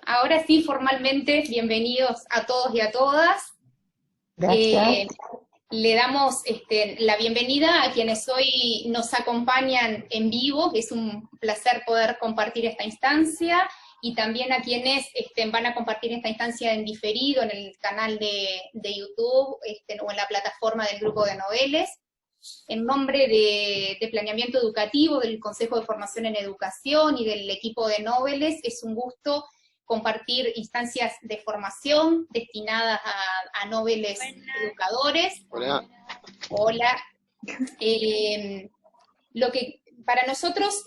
ahora sí, formalmente, bienvenidos a todos y a todas. Gracias. Le damos la bienvenida a quienes hoy nos acompañan en vivo, es un placer poder compartir esta instancia, y también a quienes van a compartir esta instancia en diferido en el canal de YouTube o en la plataforma del Grupo de Noveles. En nombre de Planeamiento Educativo, del Consejo de Formación en Educación y del equipo de Noveles, es un gusto compartir instancias de formación destinadas a Noveles educadores. Hola. Hola. Lo que para nosotros,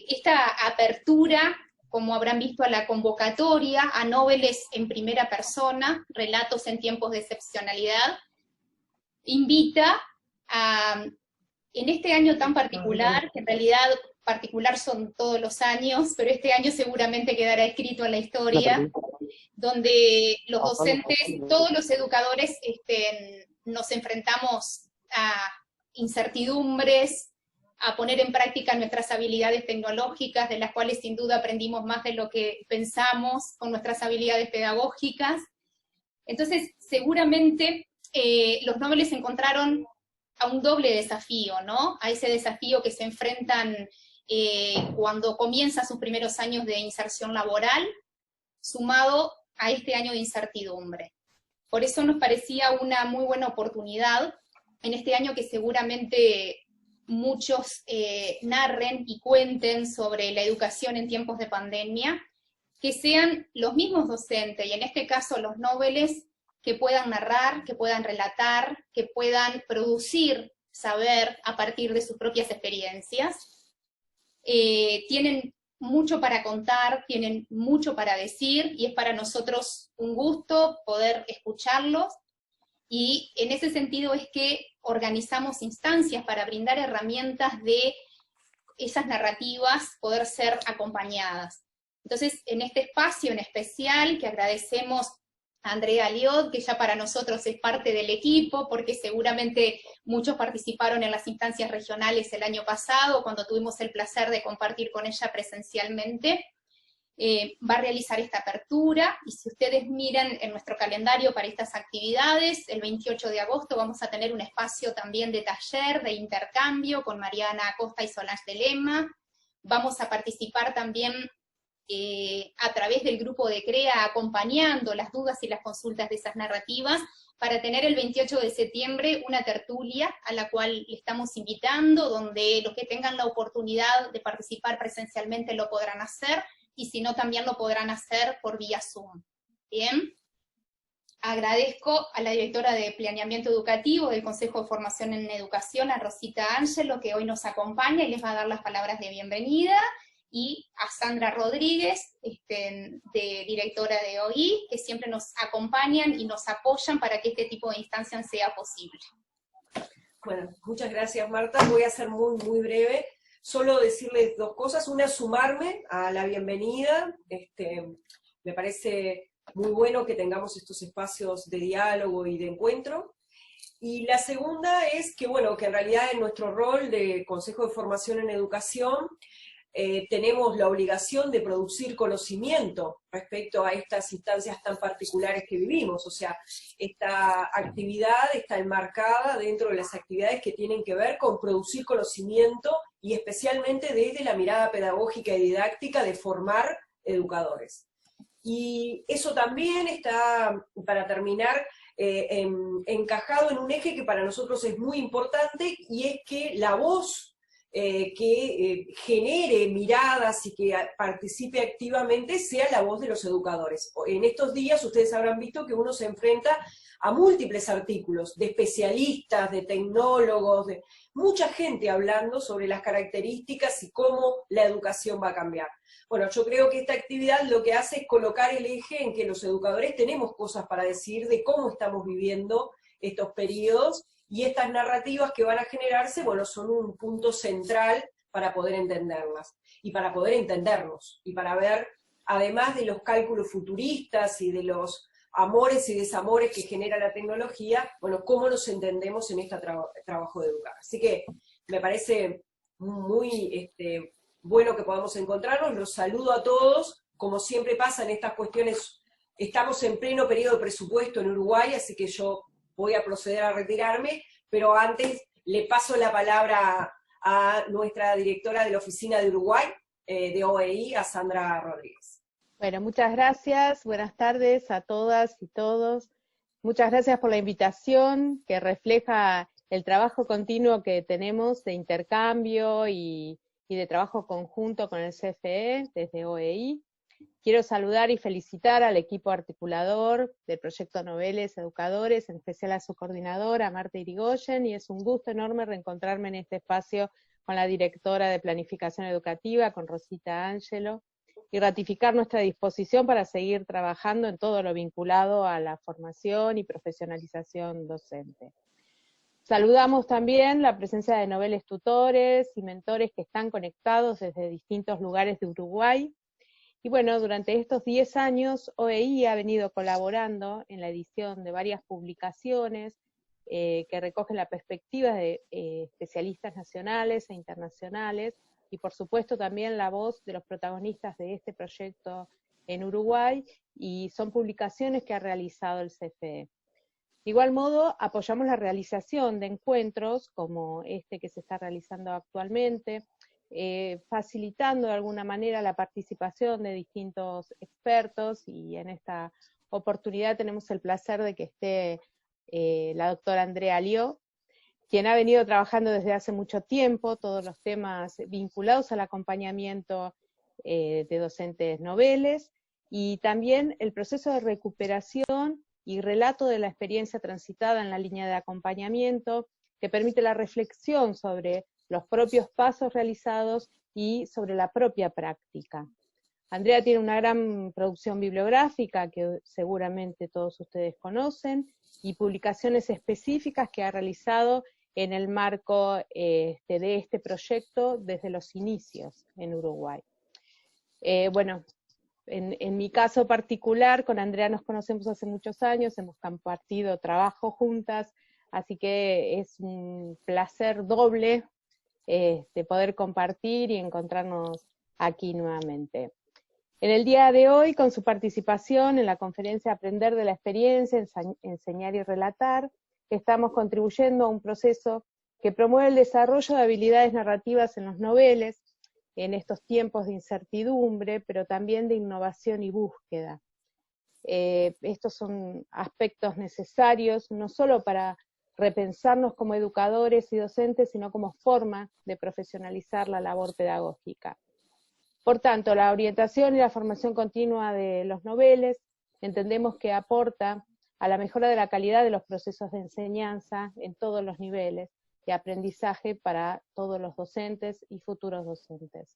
esta apertura, como habrán visto, a la convocatoria a Noveles en primera persona, relatos en tiempos de excepcionalidad, invita a, en este año tan particular, que en realidad particular son todos los años, pero este año seguramente quedará escrito en la historia, donde los docentes, todos los educadores nos enfrentamos a incertidumbres, a poner en práctica nuestras habilidades tecnológicas, de las cuales sin duda aprendimos más de lo que pensamos con nuestras habilidades pedagógicas. Entonces, seguramente los Noveles encontraron a un doble desafío, ¿no? A ese desafío que se enfrentan cuando comienzan sus primeros años de inserción laboral, sumado a este año de incertidumbre. Por eso nos parecía una muy buena oportunidad, en este año que seguramente muchos narren y cuenten sobre la educación en tiempos de pandemia, que sean los mismos docentes, y en este caso los Noveles, que puedan narrar, que puedan relatar, que puedan producir saber a partir de sus propias experiencias. Tienen mucho para contar, tienen mucho para decir, y es para nosotros un gusto poder escucharlos, y en ese sentido es que organizamos instancias para brindar herramientas de esas narrativas poder ser acompañadas. Entonces, en este espacio en especial, que agradecemos a Andrea Liot, que ya para nosotros es parte del equipo, porque seguramente muchos participaron en las instancias regionales el año pasado, cuando tuvimos el placer de compartir con ella presencialmente, va a realizar esta apertura, y si ustedes miran en nuestro calendario para estas actividades, el 28 de agosto vamos a tener un espacio también de taller, de intercambio, con Mariana Acosta y Solange de Lema. Vamos a participar también a través del grupo de CREA, acompañando las dudas y las consultas de esas narrativas, para tener el 28 de septiembre una tertulia a la cual le estamos invitando, donde los que tengan la oportunidad de participar presencialmente lo podrán hacer, y si no también lo podrán hacer por vía Zoom. Bien, agradezco a la directora de Planeamiento Educativo del Consejo de Formación en Educación, a Rosita Ángelo, que hoy nos acompaña y les va a dar las palabras de bienvenida, y a Sandra Rodríguez, de directora de OI, que siempre nos acompañan y nos apoyan para que este tipo de instancias sea posible. Bueno, muchas gracias, Marta. Voy a ser muy breve. Solo decirles dos cosas. Una, sumarme a la bienvenida. Me parece muy bueno que tengamos estos espacios de diálogo y de encuentro. Y la segunda es que, bueno, que en realidad en nuestro rol de Consejo de Formación en Educación, tenemos la obligación de producir conocimiento respecto a estas instancias tan particulares que vivimos. O sea, esta actividad está enmarcada dentro de las actividades que tienen que ver con producir conocimiento, y especialmente desde la mirada pedagógica y didáctica de formar educadores. Y eso también está, para terminar, encajado en un eje que para nosotros es muy importante, y es que la voz que genere miradas y que participe activamente sea la voz de los educadores. En estos días ustedes habrán visto que uno se enfrenta a múltiples artículos de especialistas, de tecnólogos, de mucha gente hablando sobre las características y cómo la educación va a cambiar. Bueno, yo creo que esta actividad lo que hace es colocar el eje en que los educadores tenemos cosas para decir de cómo estamos viviendo estos periodos, y estas narrativas que van a generarse, bueno, son un punto central para poder entenderlas, y para poder entendernos, y para ver, además de los cálculos futuristas y de los amores y desamores que genera la tecnología, bueno, cómo nos entendemos en este trabajo de educar. Así que me parece muy bueno que podamos encontrarnos. Los saludo a todos como siempre pasa en estas cuestiones, estamos en pleno periodo de presupuesto en Uruguay, así que yo voy a proceder a retirarme, pero antes le paso la palabra a nuestra directora de la Oficina de Uruguay, de OEI, a Sandra Rodríguez. Bueno, muchas gracias, buenas tardes a todas y todos. Muchas gracias por la invitación, que refleja el trabajo continuo que tenemos de intercambio y de trabajo conjunto con el CFE desde OEI. Quiero saludar y felicitar al equipo articulador del proyecto Noveles Educadores, en especial a su coordinadora, Marta Irigoyen, y es un gusto enorme reencontrarme en este espacio con la directora de Planificación Educativa, con Rosita Ángelo, y ratificar nuestra disposición para seguir trabajando en todo lo vinculado a la formación y profesionalización docente. Saludamos también la presencia de noveles tutores y mentores que están conectados desde distintos lugares de Uruguay. Y bueno, durante estos 10 años, OEI ha venido colaborando en la edición de varias publicaciones que recogen la perspectiva de especialistas nacionales e internacionales, y por supuesto también la voz de los protagonistas de este proyecto en Uruguay, y son publicaciones que ha realizado el CFE. De igual modo, apoyamos la realización de encuentros como este que se está realizando actualmente, facilitando de alguna manera la participación de distintos expertos, y en esta oportunidad tenemos el placer de que esté la doctora Andrea Lió, quien ha venido trabajando desde hace mucho tiempo todos los temas vinculados al acompañamiento de docentes noveles, y también el proceso de recuperación y relato de la experiencia transitada en la línea de acompañamiento, que permite la reflexión sobre los propios pasos realizados y sobre la propia práctica. Andrea tiene una gran producción bibliográfica que seguramente todos ustedes conocen, y publicaciones específicas que ha realizado en el marco de este proyecto desde los inicios en Uruguay. Bueno, en mi caso particular, con Andrea nos conocemos hace muchos años, hemos compartido trabajo juntas, así que es un placer doble de poder compartir y encontrarnos aquí nuevamente. En el día de hoy, con su participación en la conferencia Aprender de la Experiencia, Enseñar y Relatar, estamos contribuyendo a un proceso que promueve el desarrollo de habilidades narrativas en los noveles, en estos tiempos de incertidumbre, pero también de innovación y búsqueda. Estos son aspectos necesarios, no solo para repensarnos como educadores y docentes, sino como forma de profesionalizar la labor pedagógica. Por tanto, la orientación y la formación continua de los noveles entendemos que aporta a la mejora de la calidad de los procesos de enseñanza en todos los niveles de aprendizaje para todos los docentes y futuros docentes.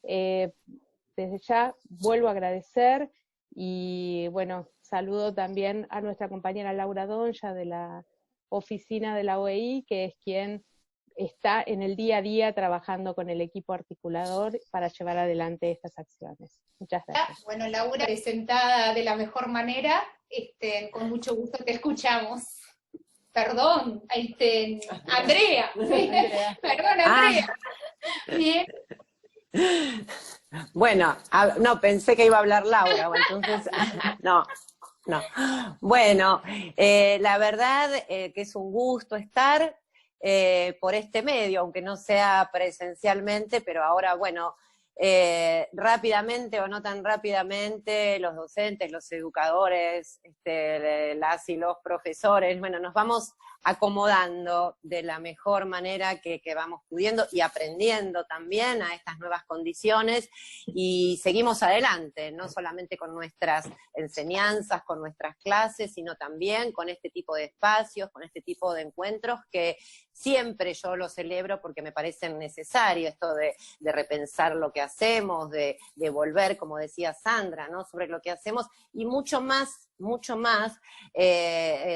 Desde ya vuelvo a agradecer, y bueno, saludo también a nuestra compañera Laura Donja de la oficina de la OEI, que es quien está en el día a día trabajando con el equipo articulador para llevar adelante estas acciones. Muchas gracias. Bueno, Laura, presentada de la mejor manera, con mucho gusto te escuchamos. Perdón, Andrea. Andrea. Perdón, Andrea. Bien. Bueno, no, pensé que iba a hablar Laura, entonces, no. Bueno, la verdad que es un gusto estar por este medio, aunque no sea presencialmente, pero ahora, bueno, rápidamente o no tan rápidamente, los docentes, los educadores, las y los profesores, bueno, nos vamos acomodando de la mejor manera que vamos pudiendo y aprendiendo también a estas nuevas condiciones, y seguimos adelante, no solamente con nuestras enseñanzas, con nuestras clases, sino también con este tipo de espacios, con este tipo de encuentros que siempre yo lo celebro porque me parecen necesarios, esto de repensar lo que hacemos, de volver, como decía Sandra, ¿no?, sobre lo que hacemos, y mucho más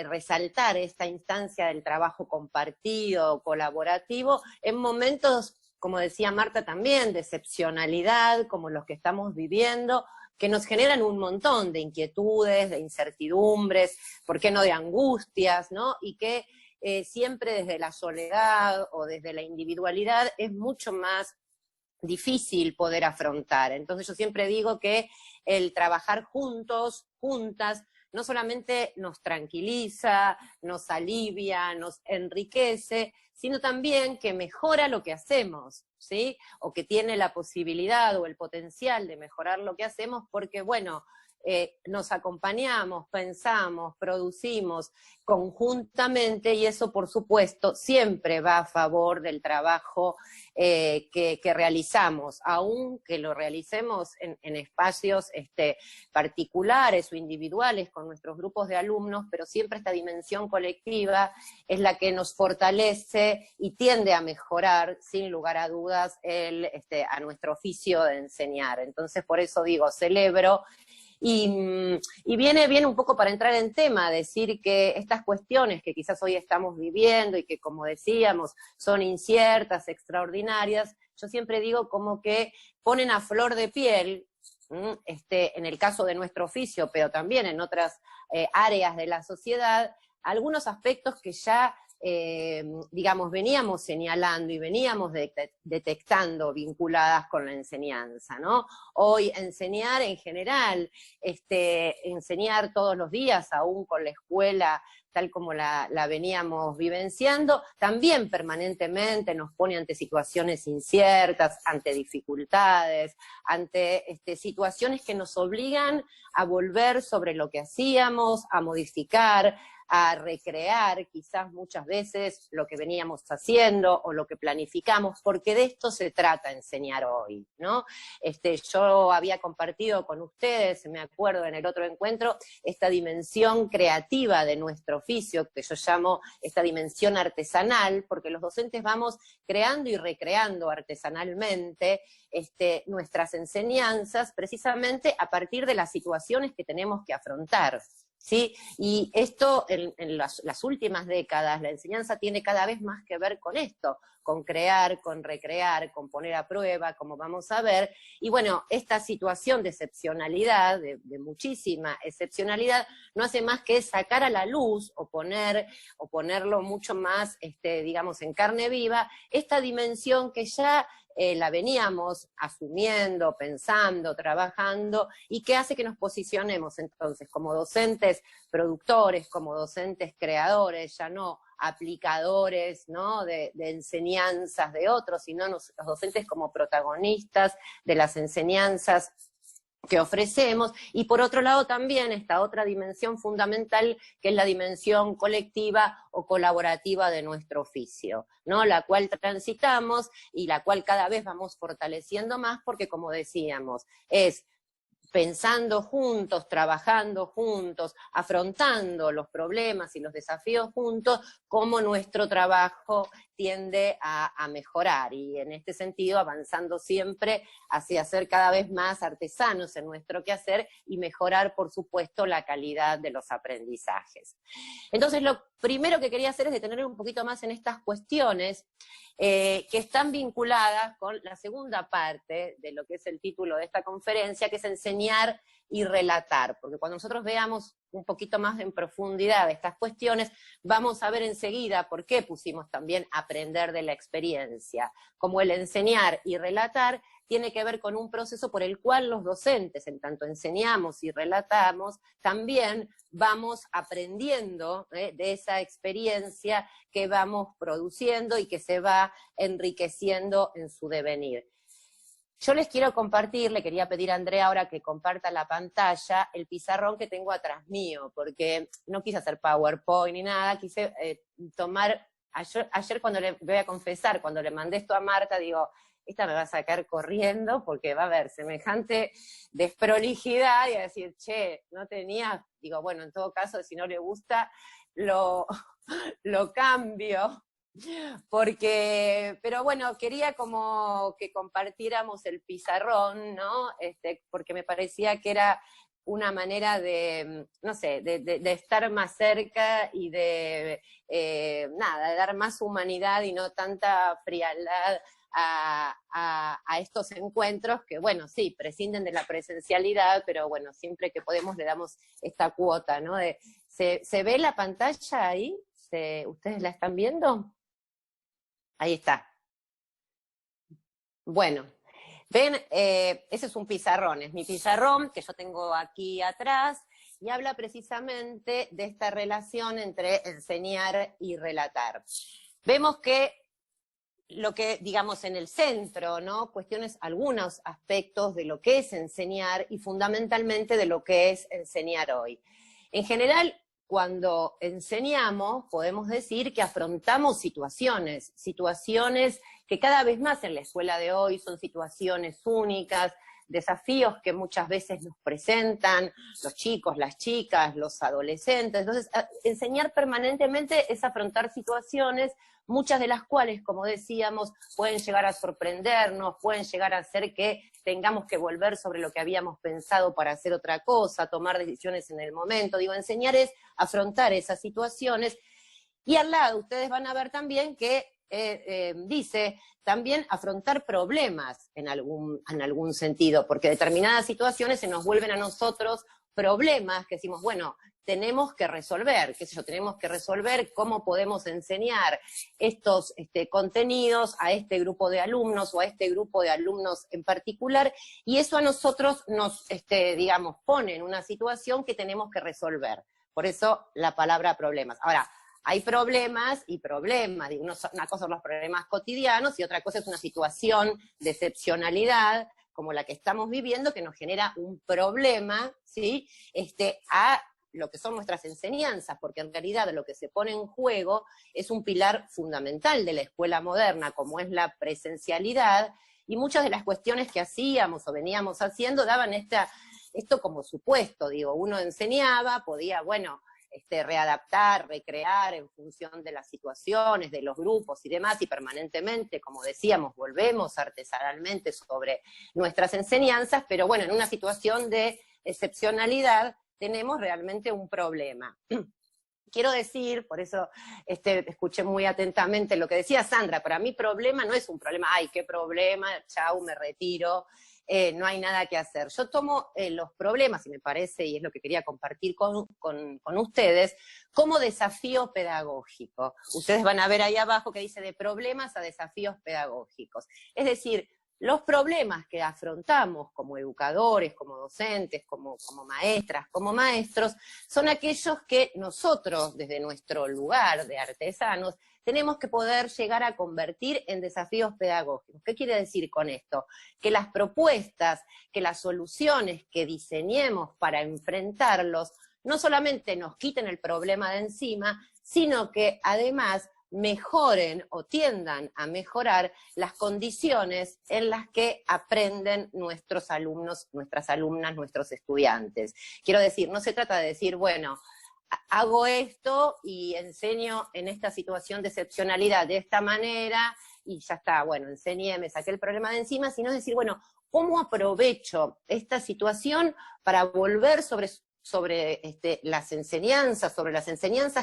resaltar esta instancia del trabajo compartido, colaborativo, en momentos, como decía Marta también, de excepcionalidad, como los que estamos viviendo, que nos generan un montón de inquietudes, de incertidumbres, ¿por qué no de angustias?, ¿no?, y que siempre desde la soledad o desde la individualidad es mucho más difícil poder afrontar. Entonces yo siempre digo que el trabajar juntos, juntas, no solamente nos tranquiliza, nos alivia, nos enriquece, sino también que mejora lo que hacemos, ¿sí? O que tiene la posibilidad o el potencial de mejorar lo que hacemos, porque bueno, nos acompañamos, pensamos, producimos conjuntamente, y eso por supuesto siempre va a favor del trabajo que realizamos, aun que lo realicemos en espacios particulares o individuales con nuestros grupos de alumnos, pero siempre esta dimensión colectiva es la que nos fortalece y tiende a mejorar, sin lugar a dudas, a nuestro oficio de enseñar. Entonces por eso digo, celebro. Y viene un poco para entrar en tema, decir que estas cuestiones que quizás hoy estamos viviendo y que, como decíamos, son inciertas, extraordinarias, yo siempre digo como que ponen a flor de piel, en el caso de nuestro oficio, pero también en otras áreas de la sociedad, algunos aspectos que ya digamos, veníamos señalando y veníamos detectando vinculadas con la enseñanza, ¿no? Hoy enseñar en general, enseñar todos los días, aún con la escuela tal como la veníamos vivenciando, también permanentemente nos pone ante situaciones inciertas, ante dificultades, ante situaciones que nos obligan a volver sobre lo que hacíamos, a modificar, a recrear quizás muchas veces lo que veníamos haciendo o lo que planificamos, porque de esto se trata enseñar hoy, ¿no? Yo había compartido con ustedes, me acuerdo en el otro encuentro, esta dimensión creativa de nuestro oficio, que yo llamo esta dimensión artesanal, porque los docentes vamos creando y recreando artesanalmente nuestras enseñanzas, precisamente a partir de las situaciones que tenemos que afrontar. ¿Sí? Y esto en las últimas décadas, la enseñanza tiene cada vez más que ver con esto, con crear, con recrear, con poner a prueba, como vamos a ver, y bueno, esta situación de excepcionalidad, de muchísima excepcionalidad, no hace más que sacar a la luz, o ponerlo mucho más, digamos, en carne viva, esta dimensión que ya la veníamos asumiendo, pensando, trabajando, y que hace que nos posicionemos entonces como docentes productores, como docentes creadores, ya no aplicadores, ¿no? de enseñanzas de otros, sino los docentes como protagonistas de las enseñanzas que ofrecemos, y por otro lado también esta otra dimensión fundamental, que es la dimensión colectiva o colaborativa de nuestro oficio, ¿no? La cual transitamos y la cual cada vez vamos fortaleciendo más, porque como decíamos, es pensando juntos, trabajando juntos, afrontando los problemas y los desafíos juntos, cómo nuestro trabajo tiende a mejorar, y en este sentido avanzando siempre hacia ser cada vez más artesanos en nuestro quehacer y mejorar, por supuesto, la calidad de los aprendizajes. Entonces, lo primero que quería hacer es detener un poquito más en estas cuestiones que están vinculadas con la segunda parte de lo que es el título de esta conferencia, que es enseñar y relatar, porque cuando nosotros veamos un poquito más en profundidad estas cuestiones, vamos a ver enseguida por qué pusimos también aprender de la experiencia, como el enseñar y relatar tiene que ver con un proceso por el cual los docentes, en tanto enseñamos y relatamos, también vamos aprendiendo de esa experiencia que vamos produciendo y que se va enriqueciendo en su devenir. Yo les quiero compartir, le quería pedir a Andrea ahora que comparta la pantalla, el pizarrón que tengo atrás mío, porque no quise hacer PowerPoint ni nada, quise tomar, ayer cuando le voy a confesar, cuando le mandé esto a Marta, digo, esta me va a sacar corriendo porque va a haber semejante desprolijidad y a decir, che, no tenía, digo, bueno, en todo caso, si no le gusta, lo cambio. Pero bueno, quería como que compartiéramos el pizarrón, ¿no? Porque me parecía que era una manera de, no sé, de estar más cerca y de dar más humanidad y no tanta frialdad a estos encuentros que, bueno, sí, prescinden de la presencialidad, pero bueno, siempre que podemos le damos esta cuota, ¿no? ¿Se ve la pantalla ahí? ¿Ustedes la están viendo? Ahí está. Bueno, Ven, ese es un pizarrón, es mi pizarrón que yo tengo aquí atrás, y habla precisamente de esta relación entre enseñar y relatar. Vemos que lo que, digamos, en el centro, ¿no? Cuestiones, algunos aspectos de lo que es enseñar y fundamentalmente de lo que es enseñar hoy. En general, cuando enseñamos, podemos decir que afrontamos situaciones que cada vez más en la escuela de hoy son situaciones únicas, desafíos que muchas veces nos presentan los chicos, las chicas, los adolescentes. Entonces, enseñar permanentemente es afrontar situaciones, muchas de las cuales, como decíamos, pueden llegar a sorprendernos, pueden llegar a hacer que tengamos que volver sobre lo que habíamos pensado para hacer otra cosa, tomar decisiones en el momento. Digo, enseñar es afrontar esas situaciones. Y al lado ustedes van a ver también que dice también afrontar problemas en algún sentido, porque determinadas situaciones se nos vuelven a nosotros problemas que decimos, bueno, tenemos que resolver, qué sé yo, tenemos que resolver cómo podemos enseñar estos contenidos a este grupo de alumnos o a este grupo de alumnos en particular, y eso a nosotros nos, digamos, pone en una situación que tenemos que resolver. Por eso la palabra problemas. Ahora, hay problemas y problemas. Una cosa son los problemas cotidianos y otra cosa es una situación de excepcionalidad como la que estamos viviendo que nos genera un problema, ¿sí? A lo que son nuestras enseñanzas, porque en realidad lo que se pone en juego es un pilar fundamental de la escuela moderna, como es la presencialidad, y muchas de las cuestiones que hacíamos o veníamos haciendo daban esto como supuesto, digo, uno enseñaba, podía, bueno, readaptar, recrear en función de las situaciones, de los grupos y demás, y permanentemente, como decíamos, volvemos artesanalmente sobre nuestras enseñanzas, pero bueno, en una situación de excepcionalidad tenemos realmente un problema. Quiero decir, por eso escuché muy atentamente lo que decía Sandra, para mí problema no es un problema, ay, qué problema, chau, me retiro, no hay nada que hacer. Yo tomo los problemas, y me parece, y es lo que quería compartir con ustedes, como desafío pedagógico. Ustedes van a ver ahí abajo que dice de problemas a desafíos pedagógicos. Es decir, los problemas que afrontamos como educadores, como docentes, como maestras, como maestros, son aquellos que nosotros, desde nuestro lugar de artesanos, tenemos que poder llegar a convertir en desafíos pedagógicos. ¿Qué quiere decir con esto? Que las propuestas, que las soluciones que diseñemos para enfrentarlos, no solamente nos quiten el problema de encima, sino que además mejoren o tiendan a mejorar las condiciones en las que aprenden nuestros alumnos, nuestras alumnas, nuestros estudiantes. Quiero decir, no se trata de decir, bueno, hago esto y enseño en esta situación de excepcionalidad de esta manera y ya está, bueno, enseñé, me saqué el problema de encima, sino decir, bueno, ¿cómo aprovecho esta situación para volver sobre las enseñanzas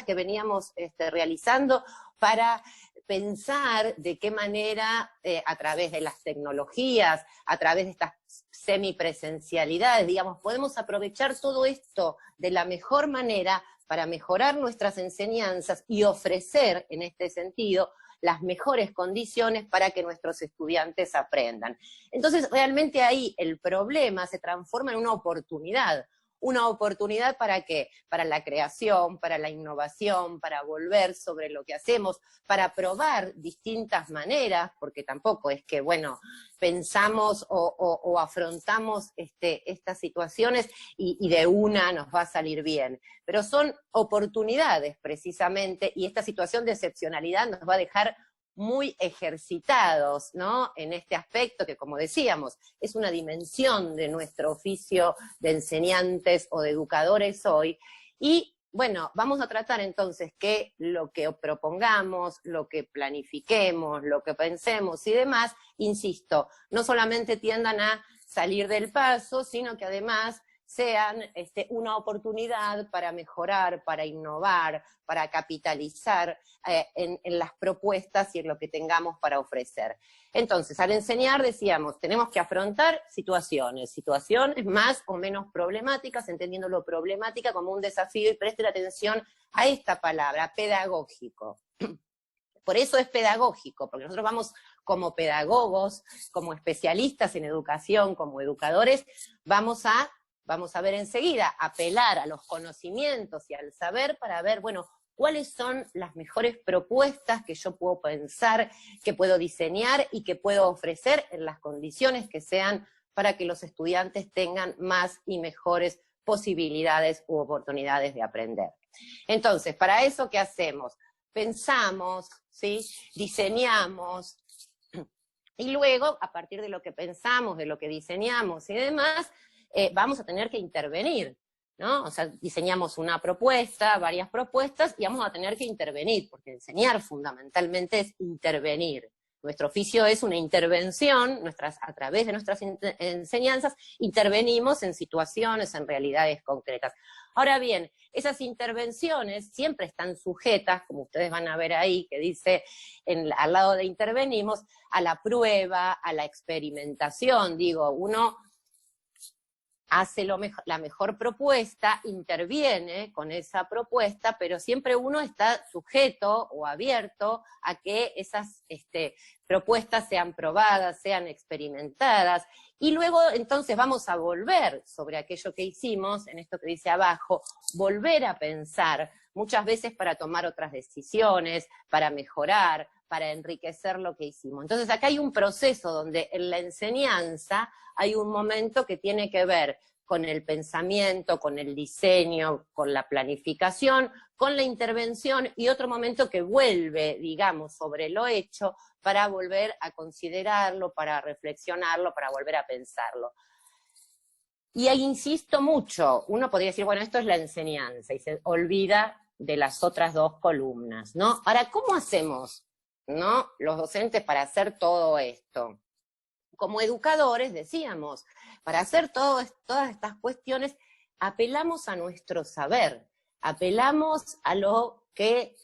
que veníamos realizando, para pensar de qué manera, a través de las tecnologías, a través de estas semipresencialidades, digamos, podemos aprovechar todo esto de la mejor manera para mejorar nuestras enseñanzas y ofrecer, en este sentido, las mejores condiciones para que nuestros estudiantes aprendan. Entonces, realmente ahí el problema se transforma en una oportunidad. ¿Una oportunidad para qué? Para la creación, para la innovación, para volver sobre lo que hacemos, para probar distintas maneras, porque tampoco es que, bueno, pensamos o afrontamos estas situaciones y de una nos va a salir bien. Pero son oportunidades, precisamente, y esta situación de excepcionalidad nos va a dejar muy ejercitados, ¿no? En este aspecto que, como decíamos, es una dimensión de nuestro oficio de enseñantes o de educadores hoy. Y bueno, vamos a tratar entonces que lo que propongamos, lo que planifiquemos, lo que pensemos y demás, insisto, no solamente tiendan a salir del paso, sino que además sean una oportunidad para mejorar, para innovar, para capitalizar en las propuestas y en lo que tengamos para ofrecer. Entonces, al enseñar, decíamos, tenemos que afrontar situaciones más o menos problemáticas, entendiendo lo problemática como un desafío, y presten atención a esta palabra, pedagógico. Por eso es pedagógico, porque nosotros vamos como pedagogos, como especialistas en educación, como educadores, vamos a ver enseguida, apelar a los conocimientos y al saber para ver, bueno, cuáles son las mejores propuestas que yo puedo pensar, que puedo diseñar y que puedo ofrecer en las condiciones que sean para que los estudiantes tengan más y mejores posibilidades u oportunidades de aprender. Entonces, para eso, ¿qué hacemos? Pensamos, ¿sí? Diseñamos, y luego, a partir de lo que pensamos, de lo que diseñamos y demás, vamos a tener que intervenir, ¿no? O sea, diseñamos una propuesta, varias propuestas, y vamos a tener que intervenir, porque enseñar fundamentalmente es intervenir. Nuestro oficio es una intervención, a través de nuestras enseñanzas, intervenimos en situaciones, en realidades concretas. Ahora bien, esas intervenciones siempre están sujetas, como ustedes van a ver ahí, que dice al lado de intervenimos, a la prueba, a la experimentación. Digo, uno hace la mejor propuesta, interviene con esa propuesta, pero siempre uno está sujeto o abierto a que esas propuestas sean probadas, sean experimentadas, y luego entonces vamos a volver sobre aquello que hicimos, en esto que dice abajo, volver a pensar, muchas veces para tomar otras decisiones, para mejorar, para enriquecer lo que hicimos. Entonces acá hay un proceso donde en la enseñanza hay un momento que tiene que ver con el pensamiento, con el diseño, con la planificación, con la intervención, y otro momento que vuelve, digamos, sobre lo hecho para volver a considerarlo, para reflexionarlo, para volver a pensarlo. Y ahí insisto mucho, uno podría decir, bueno, esto es la enseñanza, y se olvida de las otras dos columnas, ¿no? Ahora, ¿cómo hacemos, ¿no?, los docentes para hacer todo esto? Como educadores, decíamos, para hacer todas estas cuestiones, apelamos a nuestro saber, apelamos a lo que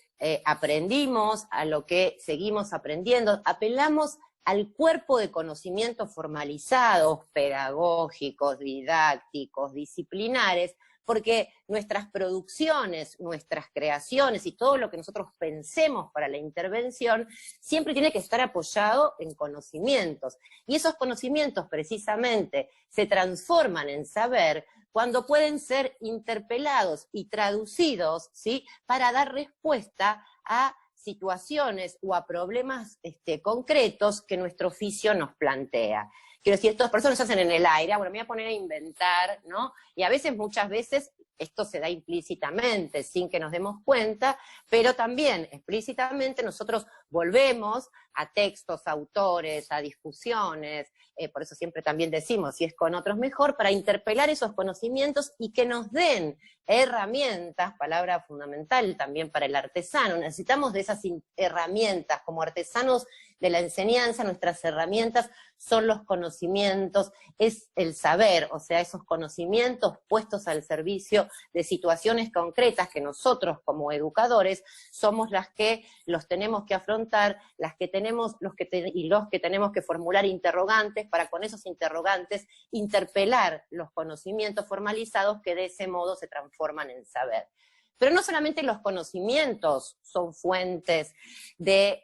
aprendimos, a lo que seguimos aprendiendo, apelamos al cuerpo de conocimientos formalizados, pedagógicos, didácticos, disciplinares, porque nuestras producciones, nuestras creaciones y todo lo que nosotros pensemos para la intervención siempre tiene que estar apoyado en conocimientos. Y esos conocimientos precisamente se transforman en saber cuando pueden ser interpelados y traducidos, ¿sí?, para dar respuesta a situaciones o a problemas concretos que nuestro oficio nos plantea. Quiero decir, estas personas hacen en el aire, bueno, me voy a poner a inventar, ¿no? Y a veces, muchas veces, esto se da implícitamente, sin que nos demos cuenta, pero también explícitamente nosotros volvemos a textos, a autores, a discusiones, por eso siempre también decimos, si es con otros mejor, para interpelar esos conocimientos y que nos den herramientas, palabra fundamental también para el artesano. Necesitamos de esas herramientas, como artesanos de la enseñanza, nuestras herramientas son los conocimientos, es el saber, o sea, esos conocimientos puestos al servicio de situaciones concretas que nosotros como educadores somos las que los tenemos que afrontar, las que tenemos, los que tenemos que formular interrogantes, para con esos interrogantes interpelar los conocimientos formalizados que de ese modo se transforman en saber. Pero no solamente los conocimientos son fuentes de,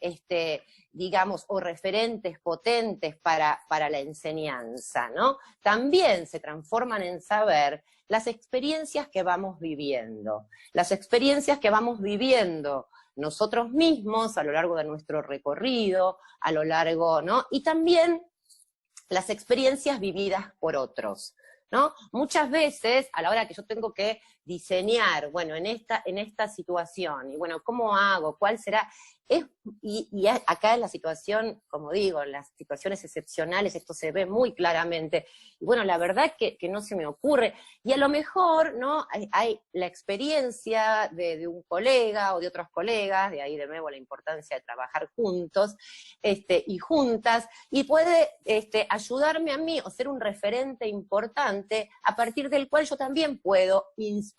digamos, o referentes potentes para la enseñanza, ¿no? También se transforman en saber las experiencias que vamos viviendo. Las experiencias que vamos viviendo nosotros mismos a lo largo de nuestro recorrido, a lo largo, ¿no? Y también las experiencias vividas por otros, ¿no? Muchas veces, a la hora que yo tengo que diseñar, bueno, en esta situación, y bueno, ¿cómo hago? ¿Cuál será? Y acá en la situación, como digo, en las situaciones excepcionales, esto se ve muy claramente, y bueno, la verdad que no se me ocurre, y a lo mejor, ¿no?, hay la experiencia de un colega o de otros colegas, de ahí de nuevo la importancia de trabajar juntos, y juntas, y puede ayudarme a mí, o ser un referente importante, a partir del cual yo también puedo inspirarme,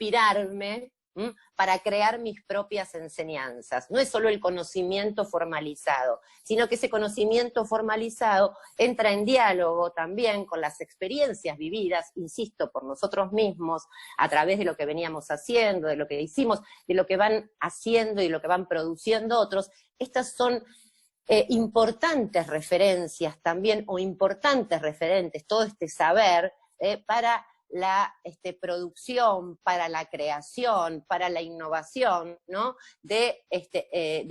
para crear mis propias enseñanzas. No es solo el conocimiento formalizado, sino que ese conocimiento formalizado entra en diálogo también con las experiencias vividas, insisto, por nosotros mismos, a través de lo que veníamos haciendo, de lo que hicimos, de lo que van haciendo y lo que van produciendo otros. Estas son importantes referencias también, o importantes referentes, todo este saber, para la producción, para la creación, para la innovación, ¿no? de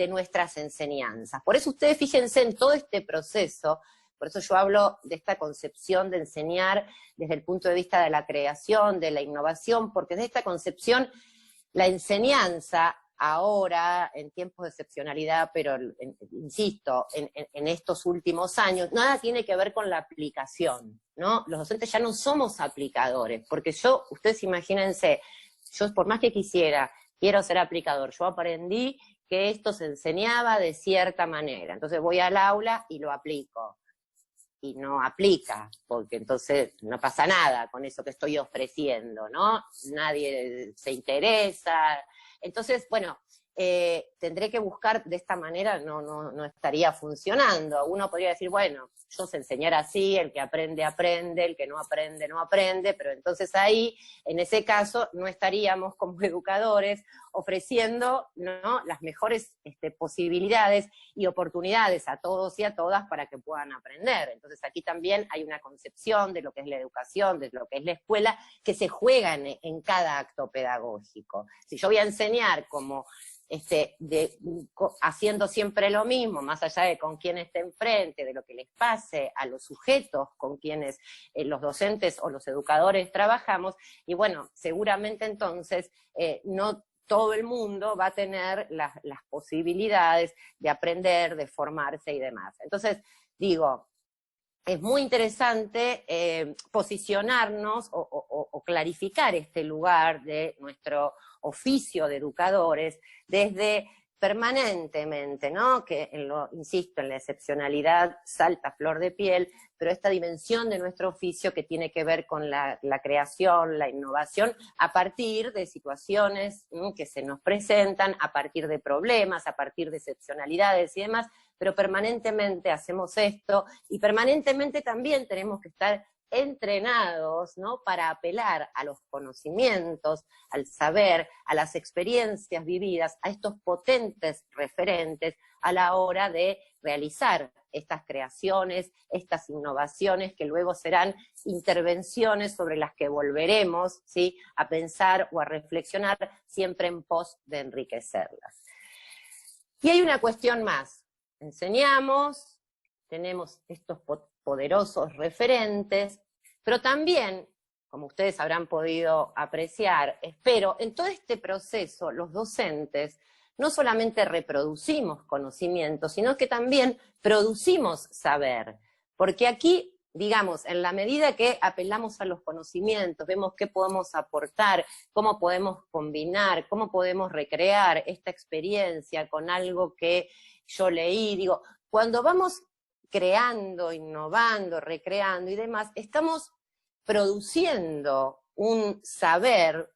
nuestras enseñanzas. Por eso ustedes fíjense en todo este proceso, por eso yo hablo de esta concepción de enseñar desde el punto de vista de la creación, de la innovación, porque desde esta concepción la enseñanza ahora, en tiempos de excepcionalidad, pero insisto, en estos últimos años, nada tiene que ver con la aplicación, ¿no? Los docentes ya no somos aplicadores, porque ustedes imagínense, yo por más que quiero ser aplicador, yo aprendí que esto se enseñaba de cierta manera, entonces voy al aula y lo aplico, y no aplica, porque entonces no pasa nada con eso que estoy ofreciendo, ¿no? Nadie se interesa. Entonces, bueno, tendré que buscar de esta manera, no estaría funcionando. Uno podría decir, bueno, yo sé enseñar así, el que aprende, aprende, el que no aprende, no aprende, pero entonces ahí, en ese caso, no estaríamos como educadores ofreciendo, ¿no?, las mejores posibilidades y oportunidades a todos y a todas para que puedan aprender. Entonces aquí también hay una concepción de lo que es la educación, de lo que es la escuela, que se juega en cada acto pedagógico. Si yo voy a enseñar como haciendo siempre lo mismo, más allá de con quién esté enfrente, de lo que les pase a los sujetos con quienes los docentes o los educadores trabajamos, y bueno, seguramente entonces no todo el mundo va a tener las posibilidades de aprender, de formarse y demás. Entonces, digo, es muy interesante posicionarnos o clarificar este lugar de nuestro oficio de educadores desde permanentemente, ¿no? Que, insisto, en la excepcionalidad salta a flor de piel, pero esta dimensión de nuestro oficio que tiene que ver con la creación, la innovación, a partir de situaciones que se nos presentan, a partir de problemas, a partir de excepcionalidades y demás, pero permanentemente hacemos esto, y permanentemente también tenemos que estar entrenados, ¿no?, para apelar a los conocimientos, al saber, a las experiencias vividas, a estos potentes referentes a la hora de realizar estas creaciones, estas innovaciones que luego serán intervenciones sobre las que volveremos, ¿sí?, a pensar o a reflexionar siempre en pos de enriquecerlas. Y hay una cuestión más. Enseñamos, tenemos estos poderosos referentes, pero también, como ustedes habrán podido apreciar, espero, en todo este proceso los docentes no solamente reproducimos conocimientos, sino que también producimos saber, porque aquí, digamos, en la medida que apelamos a los conocimientos, vemos qué podemos aportar, cómo podemos combinar, cómo podemos recrear esta experiencia con algo que yo leí, digo, cuando vamos creando, innovando, recreando y demás, estamos produciendo un saber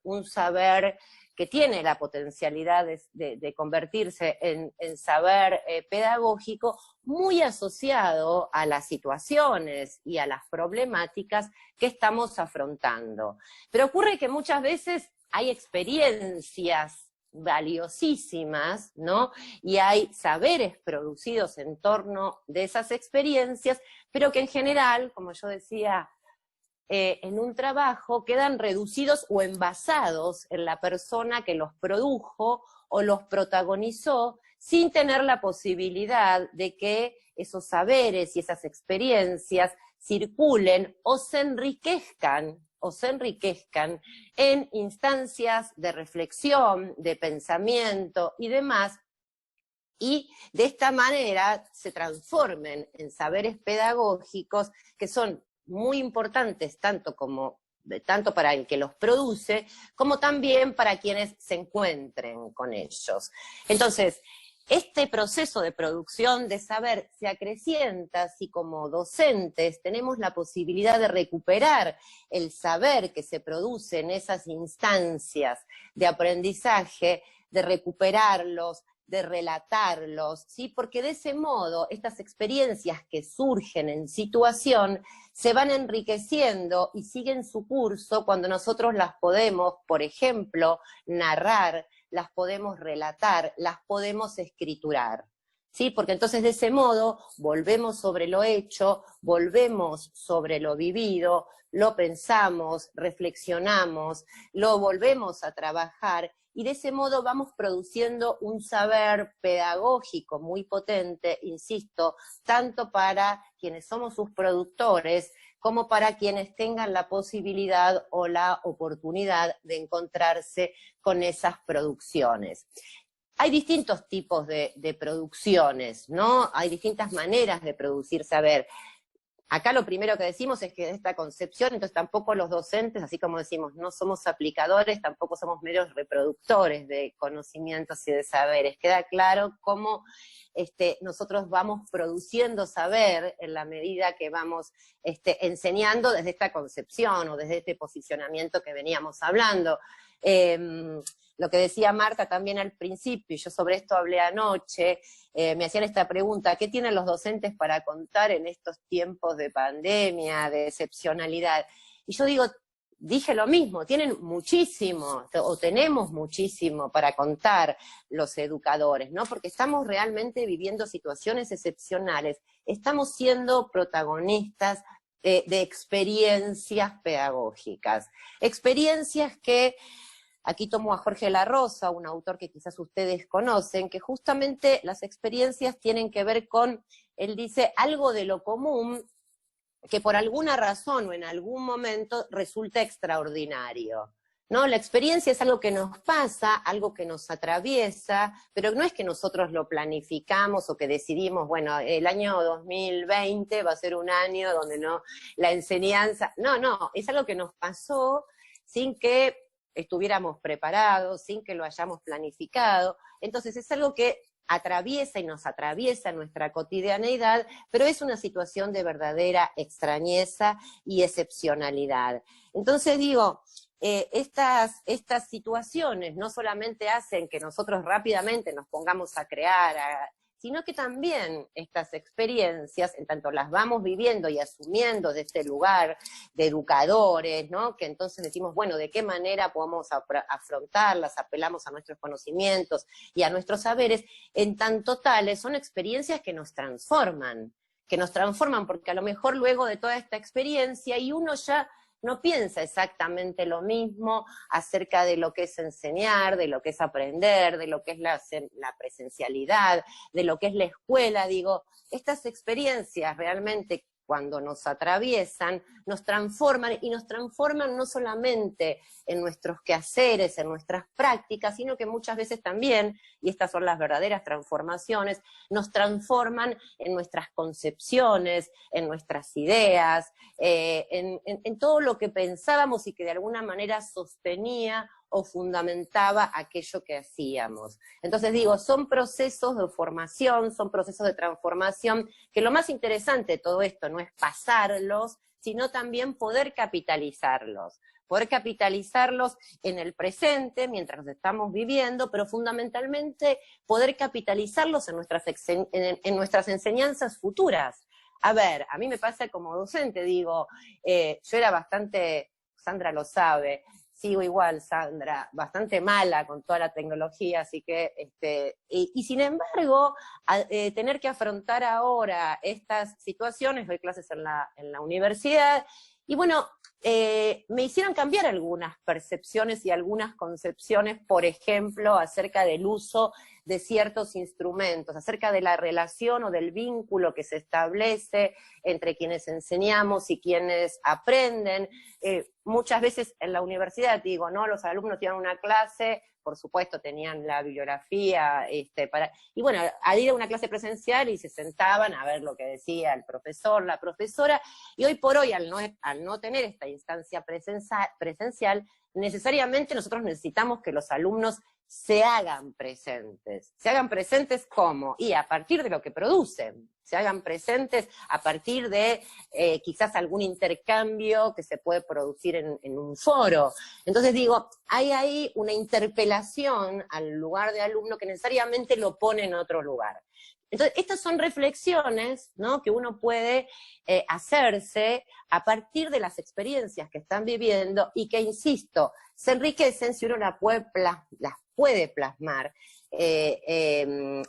que tiene la potencialidad de convertirse en saber pedagógico, muy asociado a las situaciones y a las problemáticas que estamos afrontando. Pero ocurre que muchas veces hay experiencias valiosísimas, ¿no? Y hay saberes producidos en torno de esas experiencias, pero que en general, como yo decía, en un trabajo quedan reducidos o envasados en la persona que los produjo o los protagonizó, sin tener la posibilidad de que esos saberes y esas experiencias circulen o se enriquezcan en instancias de reflexión, de pensamiento y demás, y de esta manera se transformen en saberes pedagógicos que son muy importantes tanto para el que los produce, como también para quienes se encuentren con ellos. Entonces, este proceso de producción de saber se acrecienta si como docentes tenemos la posibilidad de recuperar el saber que se produce en esas instancias de aprendizaje, de recuperarlos, de relatarlos, ¿sí? Porque de ese modo estas experiencias que surgen en situación se van enriqueciendo y siguen su curso cuando nosotros las podemos, por ejemplo, narrar, las podemos relatar, las podemos escriturar, ¿sí? Porque entonces de ese modo volvemos sobre lo hecho, volvemos sobre lo vivido, lo pensamos, reflexionamos, lo volvemos a trabajar, y de ese modo vamos produciendo un saber pedagógico muy potente, insisto, tanto para quienes somos sus productores, como para quienes tengan la posibilidad o la oportunidad de encontrarse con esas producciones. Hay distintos tipos de producciones, ¿no? Hay distintas maneras de producir saber. Acá lo primero que decimos es que de esta concepción, entonces tampoco los docentes, así como decimos, no somos aplicadores, tampoco somos meros reproductores de conocimientos y de saberes. Queda claro cómo nosotros vamos produciendo saber en la medida que vamos enseñando desde esta concepción o desde este posicionamiento que veníamos hablando. Lo que decía Marta también al principio, y yo sobre esto hablé anoche, me hacían esta pregunta: ¿qué tienen los docentes para contar en estos tiempos de pandemia, de excepcionalidad? Y yo dije lo mismo, tienen muchísimo, o tenemos muchísimo para contar los educadores, ¿no? Porque estamos realmente viviendo situaciones excepcionales, estamos siendo protagonistas de experiencias pedagógicas, experiencias que... Aquí tomo a Jorge La Rosa, un autor que quizás ustedes conocen, que justamente las experiencias tienen que ver con, él dice, algo de lo común que por alguna razón o en algún momento resulta extraordinario, ¿no? La experiencia es algo que nos pasa, algo que nos atraviesa, pero no es que nosotros lo planificamos o que decidimos, bueno, el año 2020 va a ser un año donde no, la enseñanza, no, es algo que nos pasó sin que estuviéramos preparados, sin que lo hayamos planificado. Entonces es algo que atraviesa y nos atraviesa nuestra cotidianeidad, pero es una situación de verdadera extrañeza y excepcionalidad. Entonces estas situaciones no solamente hacen que nosotros rápidamente nos pongamos a crear, sino que también estas experiencias, en tanto las vamos viviendo y asumiendo de este lugar de educadores, ¿no? Que entonces decimos, bueno, ¿de qué manera podemos afrontarlas? Apelamos a nuestros conocimientos y a nuestros saberes, en tanto tales son experiencias que nos transforman porque a lo mejor luego de toda esta experiencia, y uno ya no piensa exactamente lo mismo acerca de lo que es enseñar, de lo que es aprender, de lo que es la presencialidad, de lo que es la escuela. Estas experiencias realmente, cuando nos atraviesan, nos transforman, y nos transforman no solamente en nuestros quehaceres, en nuestras prácticas, sino que muchas veces también, y estas son las verdaderas transformaciones, nos transforman en nuestras concepciones, en nuestras ideas, en todo lo que pensábamos y que de alguna manera sostenía o fundamentaba aquello que hacíamos. Entonces son procesos de formación, son procesos de transformación, que lo más interesante de todo esto no es pasarlos, sino también poder capitalizarlos en el presente, mientras los estamos viviendo, pero fundamentalmente poder capitalizarlos en nuestras enseñanzas futuras. A ver, a mí me pasa como docente, yo era bastante, Sandra lo sabe, sigo igual, Sandra, bastante mala con toda la tecnología, así que, y sin embargo, tener que afrontar ahora estas situaciones, doy clases en la universidad, y bueno, me hicieron cambiar algunas percepciones y algunas concepciones, por ejemplo, acerca del uso de ciertos instrumentos, acerca de la relación o del vínculo que se establece entre quienes enseñamos y quienes aprenden. Muchas veces en la universidad, los alumnos tienen una clase, por supuesto tenían la bibliografía, y bueno, al ir a una clase presencial y se sentaban a ver lo que decía el profesor, la profesora, y hoy por hoy, al no tener esta instancia presencial, necesariamente nosotros necesitamos que los alumnos se hagan presentes. ¿Se hagan presentes cómo? Y a partir de lo que producen. Se hagan presentes a partir de quizás algún intercambio que se puede producir en un foro. Entonces digo, hay ahí una interpelación al lugar de alumno que necesariamente lo pone en otro lugar. Entonces, estas son reflexiones, ¿no?, que uno puede hacerse a partir de las experiencias que están viviendo y que, insisto, se enriquecen si uno las puede plasmar en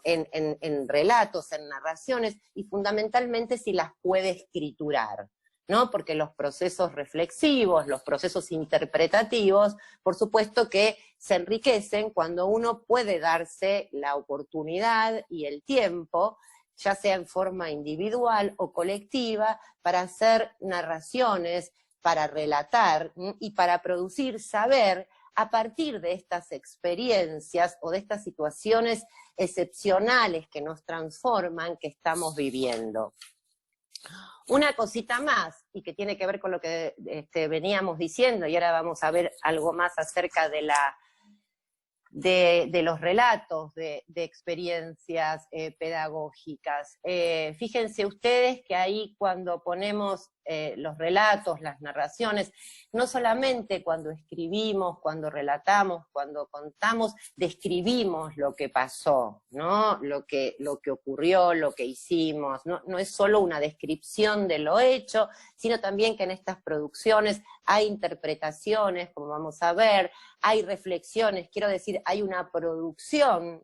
relatos, en narraciones, y fundamentalmente si las puede escriturar, ¿no? Porque los procesos reflexivos, los procesos interpretativos, por supuesto que se enriquecen cuando uno puede darse la oportunidad y el tiempo, ya sea en forma individual o colectiva, para hacer narraciones, para relatar y para producir saber a partir de estas experiencias o de estas situaciones excepcionales que nos transforman, que estamos viviendo. Una cosita más, y que tiene que ver con lo que veníamos diciendo, y ahora vamos a ver algo más acerca de los relatos de experiencias pedagógicas. Fíjense ustedes que ahí cuando ponemos los relatos, las narraciones, no solamente cuando escribimos, cuando relatamos, cuando contamos, describimos lo que pasó, ¿no? Lo que ocurrió, lo que hicimos, no es solo una descripción de lo hecho, sino también que en estas producciones hay interpretaciones, como vamos a ver, hay reflexiones, quiero decir, hay una producción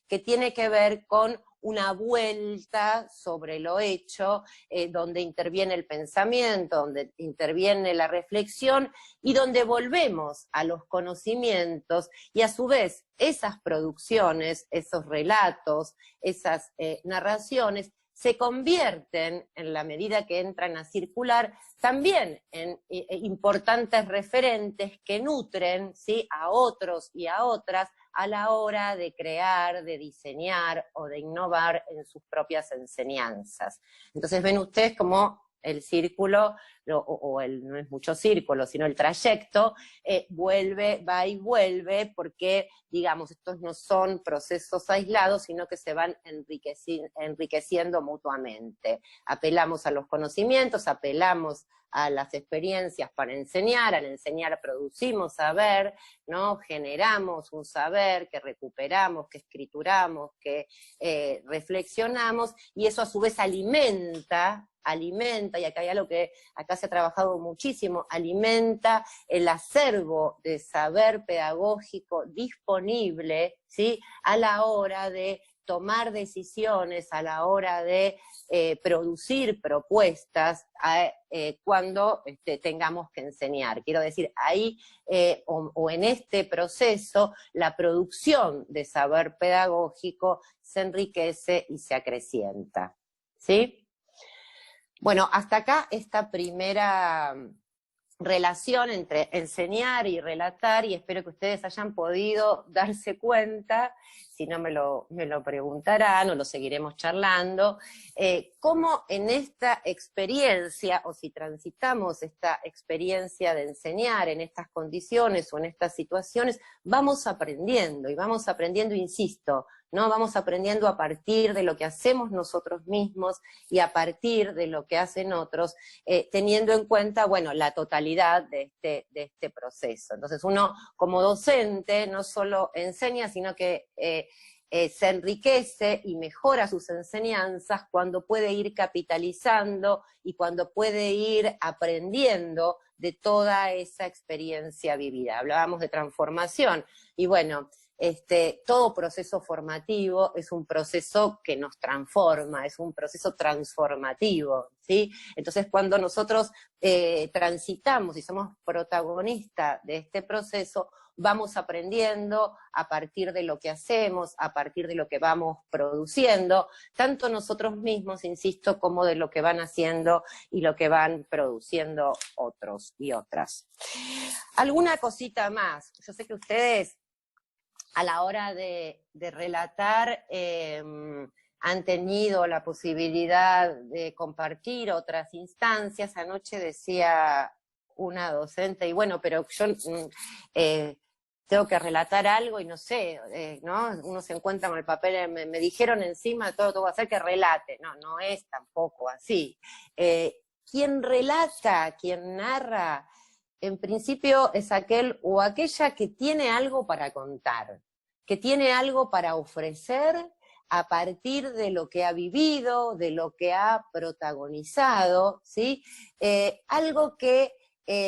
que tiene que ver con una vuelta sobre lo hecho, donde interviene el pensamiento, donde interviene la reflexión, y donde volvemos a los conocimientos, y a su vez esas producciones, esos relatos, esas narraciones, se convierten, en la medida que entran a circular, también en importantes referentes que nutren, ¿sí?, a otros y a otras a la hora de crear, de diseñar o de innovar en sus propias enseñanzas. Entonces ven ustedes como el círculo, no es mucho círculo, sino el trayecto, va y vuelve, porque, digamos, estos no son procesos aislados, sino que se van enriqueciendo mutuamente. Apelamos a los conocimientos, apelamos a las experiencias para enseñar, al enseñar producimos saber, ¿no? Generamos un saber que recuperamos, que escrituramos, que reflexionamos, y eso a su vez alimenta, y acá hay algo que acá se ha trabajado muchísimo, alimenta el acervo de saber pedagógico disponible, ¿sí?, a la hora de tomar decisiones, a la hora de producir propuestas cuando tengamos que enseñar. Quiero decir, ahí o en este proceso la producción de saber pedagógico se enriquece y se acrecienta, ¿sí? Bueno, hasta acá esta primera relación entre enseñar y relatar, y espero que ustedes hayan podido darse cuenta, si no me lo preguntarán o lo seguiremos charlando, cómo en esta experiencia, o si transitamos esta experiencia de enseñar en estas condiciones o en estas situaciones, vamos aprendiendo, y vamos aprendiendo, insisto, ¿no? Vamos aprendiendo a partir de lo que hacemos nosotros mismos y a partir de lo que hacen otros, teniendo en cuenta, bueno, la totalidad de este proceso. Entonces uno como docente no solo enseña, sino que se enriquece y mejora sus enseñanzas cuando puede ir capitalizando y cuando puede ir aprendiendo de toda esa experiencia vivida. Hablábamos de transformación, y bueno, todo proceso formativo es un proceso que nos transforma, es un proceso transformativo, ¿sí? Entonces cuando nosotros transitamos y somos protagonistas de este proceso, vamos aprendiendo a partir de lo que hacemos, a partir de lo que vamos produciendo, tanto nosotros mismos, insisto, como de lo que van haciendo y lo que van produciendo otros y otras. ¿Alguna cosita más? Yo sé que ustedes a la hora de relatar han tenido la posibilidad de compartir otras instancias. Anoche decía una docente, y bueno, pero yo tengo que relatar algo y no sé, ¿no? Uno se encuentra con el papel, me dijeron encima, todo tengo que hacer que relate. No, no es tampoco así. Quien relata, quien narra, en principio es aquel o aquella que tiene algo para contar, que tiene algo para ofrecer a partir de lo que ha vivido, de lo que ha protagonizado, ¿sí? Algo que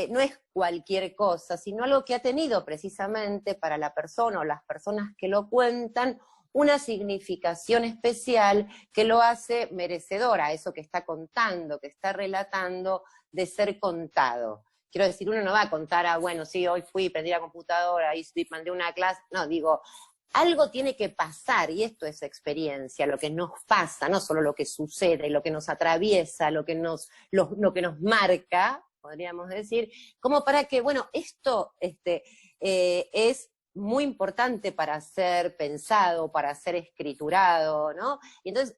no es cualquier cosa, sino algo que ha tenido precisamente para la persona o las personas que lo cuentan una significación especial que lo hace merecedor a eso que está contando, que está relatando, de ser contado. Quiero decir, uno no va a contar, bueno, sí, hoy fui, prendí la computadora, mandé una clase, no, digo, algo tiene que pasar, y esto es experiencia, lo que nos pasa, no solo lo que sucede, lo que nos atraviesa, lo que nos marca, podríamos decir, como para que, bueno, esto es muy importante para ser pensado, para ser escriturado, ¿no? Y entonces,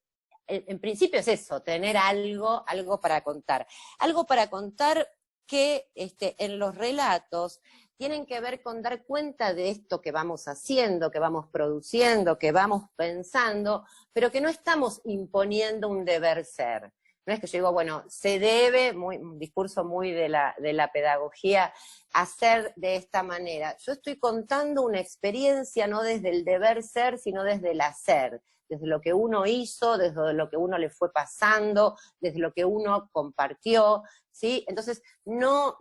en principio es eso, tener algo para contar. Algo para contar que en los relatos tienen que ver con dar cuenta de esto que vamos haciendo, que vamos produciendo, que vamos pensando, pero que no estamos imponiendo un deber ser. No es que yo digo, bueno, se debe, un discurso muy de la pedagogía, hacer de esta manera. Yo estoy contando una experiencia no desde el deber ser, sino desde el hacer, desde lo que uno hizo, desde lo que uno le fue pasando, desde lo que uno compartió, ¿sí? Entonces, no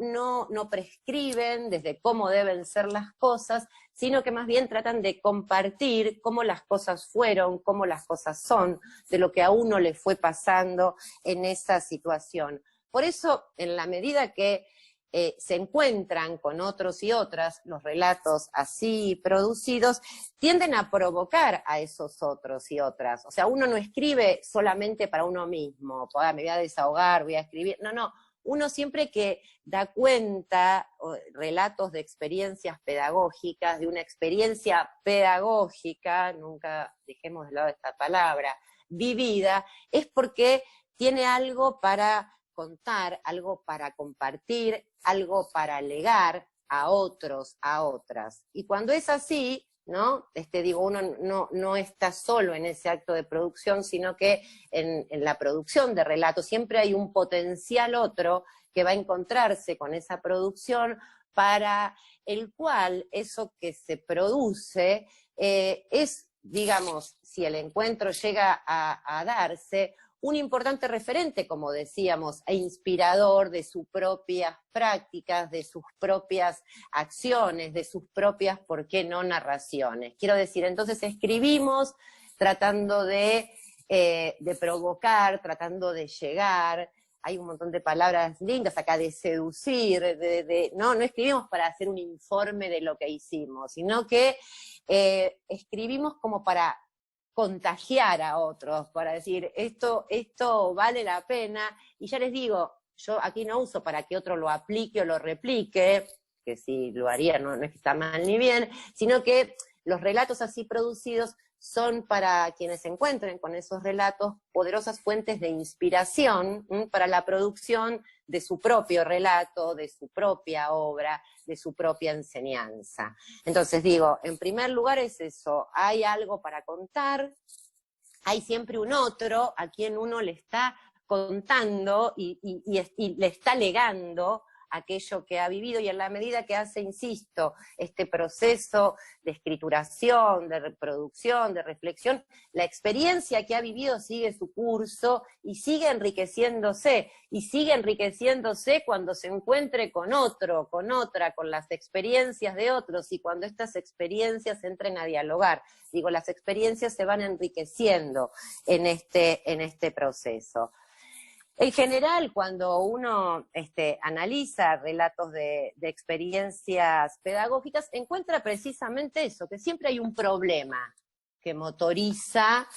prescriben desde cómo deben ser las cosas, sino que más bien tratan de compartir cómo las cosas fueron, cómo las cosas son, de lo que a uno le fue pasando en esa situación. Por eso, en la medida que se encuentran con otros y otras, los relatos así producidos, tienden a provocar a esos otros y otras. O sea, uno no escribe solamente para uno mismo, me voy a desahogar, voy a escribir, no, uno siempre que da cuenta, relatos de experiencias pedagógicas, de una experiencia pedagógica, nunca dejemos de lado esta palabra, vivida, es porque tiene algo para contar, algo para compartir, algo para legar a otros, a otras. Y cuando es así, ¿no? Digo, uno no está solo en ese acto de producción, sino que en la producción de relatos siempre hay un potencial otro que va a encontrarse con esa producción, para el cual eso que se produce es, digamos, si el encuentro llega a darse, un importante referente, como decíamos, e inspirador de sus propias prácticas, de sus propias acciones, de sus propias, ¿por qué no?, narraciones. Quiero decir, entonces escribimos tratando de provocar, tratando de llegar, hay un montón de palabras lindas acá, de seducir, no escribimos para hacer un informe de lo que hicimos, sino que escribimos como para contagiar a otros, para decir, esto vale la pena, y ya les digo, yo aquí no uso para que otro lo aplique o lo replique, que si lo haría no es que está mal ni bien, sino que los relatos así producidos son para quienes se encuentren con esos relatos poderosas fuentes de inspiración para la producción de su propio relato, de su propia obra, de su propia enseñanza. Entonces digo, en primer lugar es eso, hay algo para contar, hay siempre un otro a quien uno le está contando y le está legando aquello que ha vivido, y en la medida que hace, insisto, este proceso de escrituración, de reproducción, de reflexión, la experiencia que ha vivido sigue su curso y sigue enriqueciéndose cuando se encuentre con otro, con otra, con las experiencias de otros, y cuando estas experiencias entren a dialogar. Digo, las experiencias se van enriqueciendo en este proceso. En general, cuando uno analiza relatos de experiencias pedagógicas, encuentra precisamente eso, que siempre hay un problema que motoriza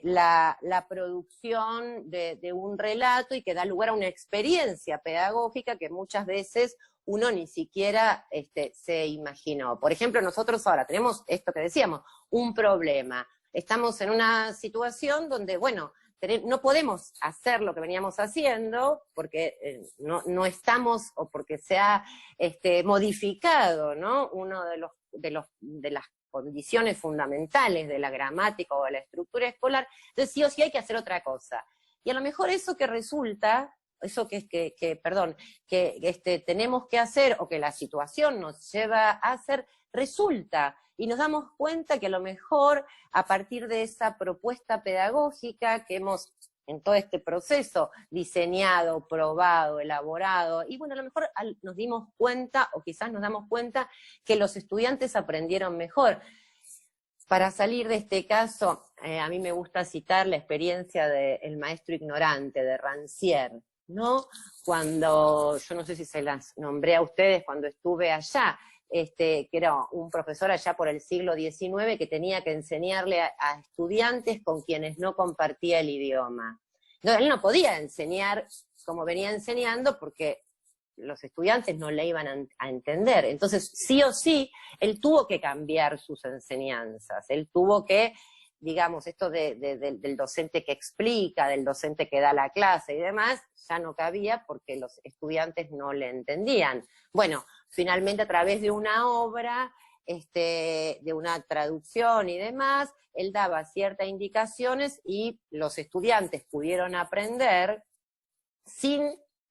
la producción de un relato y que da lugar a una experiencia pedagógica que muchas veces uno ni siquiera se imaginó. Por ejemplo, nosotros ahora tenemos esto que decíamos, un problema. Estamos en una situación donde, bueno, no podemos hacer lo que veníamos haciendo porque no estamos, o porque se ha modificado, ¿no?, uno de las condiciones fundamentales de la gramática o de la estructura escolar. Entonces sí o sí hay que hacer otra cosa. Y a lo mejor eso que resulta, eso que tenemos que hacer, o que la situación nos lleva a hacer, resulta, y nos damos cuenta que a lo mejor a partir de esa propuesta pedagógica que hemos en todo este proceso diseñado, probado, elaborado, y bueno, a lo mejor nos dimos cuenta, o quizás nos damos cuenta, que los estudiantes aprendieron mejor. Para salir de este caso, a mí me gusta citar la experiencia del maestro ignorante, de Rancière, ¿no? Cuando, yo no sé si se las nombré a ustedes cuando estuve allá, que era un profesor allá por el siglo XIX que tenía que enseñarle a estudiantes con quienes no compartía el idioma. No, él no podía enseñar como venía enseñando porque los estudiantes no le iban a entender. Entonces, sí o sí, él tuvo que cambiar sus enseñanzas, él tuvo que, digamos, esto del docente que explica, del docente que da la clase y demás, ya no cabía porque los estudiantes no le entendían. Bueno, finalmente a través de una obra, de una traducción y demás, él daba ciertas indicaciones y los estudiantes pudieron aprender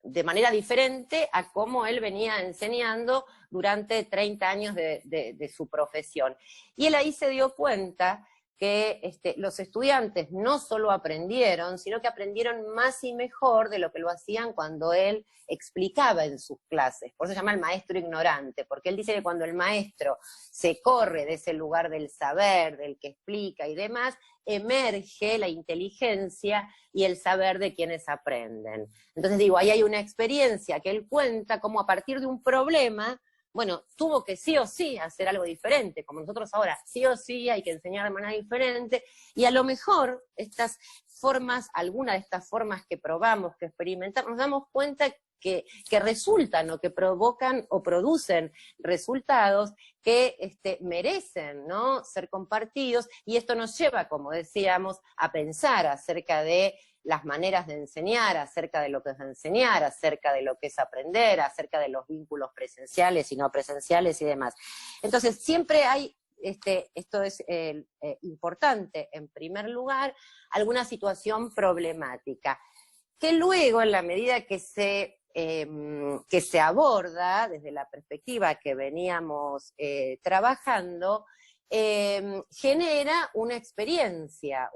de manera diferente a cómo él venía enseñando durante 30 años de su profesión. Y él ahí se dio cuenta que los estudiantes no solo aprendieron, sino que aprendieron más y mejor de lo que lo hacían cuando él explicaba en sus clases. Por eso se llama el maestro ignorante, porque él dice que cuando el maestro se corre de ese lugar del saber, del que explica y demás, emerge la inteligencia y el saber de quienes aprenden. Entonces digo, ahí hay una experiencia que él cuenta como a partir de un problema, bueno, tuvo que sí o sí hacer algo diferente, como nosotros ahora, sí o sí hay que enseñar de manera diferente, y a lo mejor estas formas, alguna de estas formas que probamos, que experimentamos, nos damos cuenta que resultan, o que provocan o producen resultados que merecen, ¿no?, ser compartidos, y esto nos lleva, como decíamos, a pensar acerca de las maneras de enseñar, acerca de lo que es enseñar, acerca de lo que es aprender, acerca de los vínculos presenciales y no presenciales y demás. Entonces, siempre hay, esto es importante, en primer lugar, alguna situación problemática, que luego, en la medida que se aborda desde la perspectiva que veníamos trabajando, genera una experiencia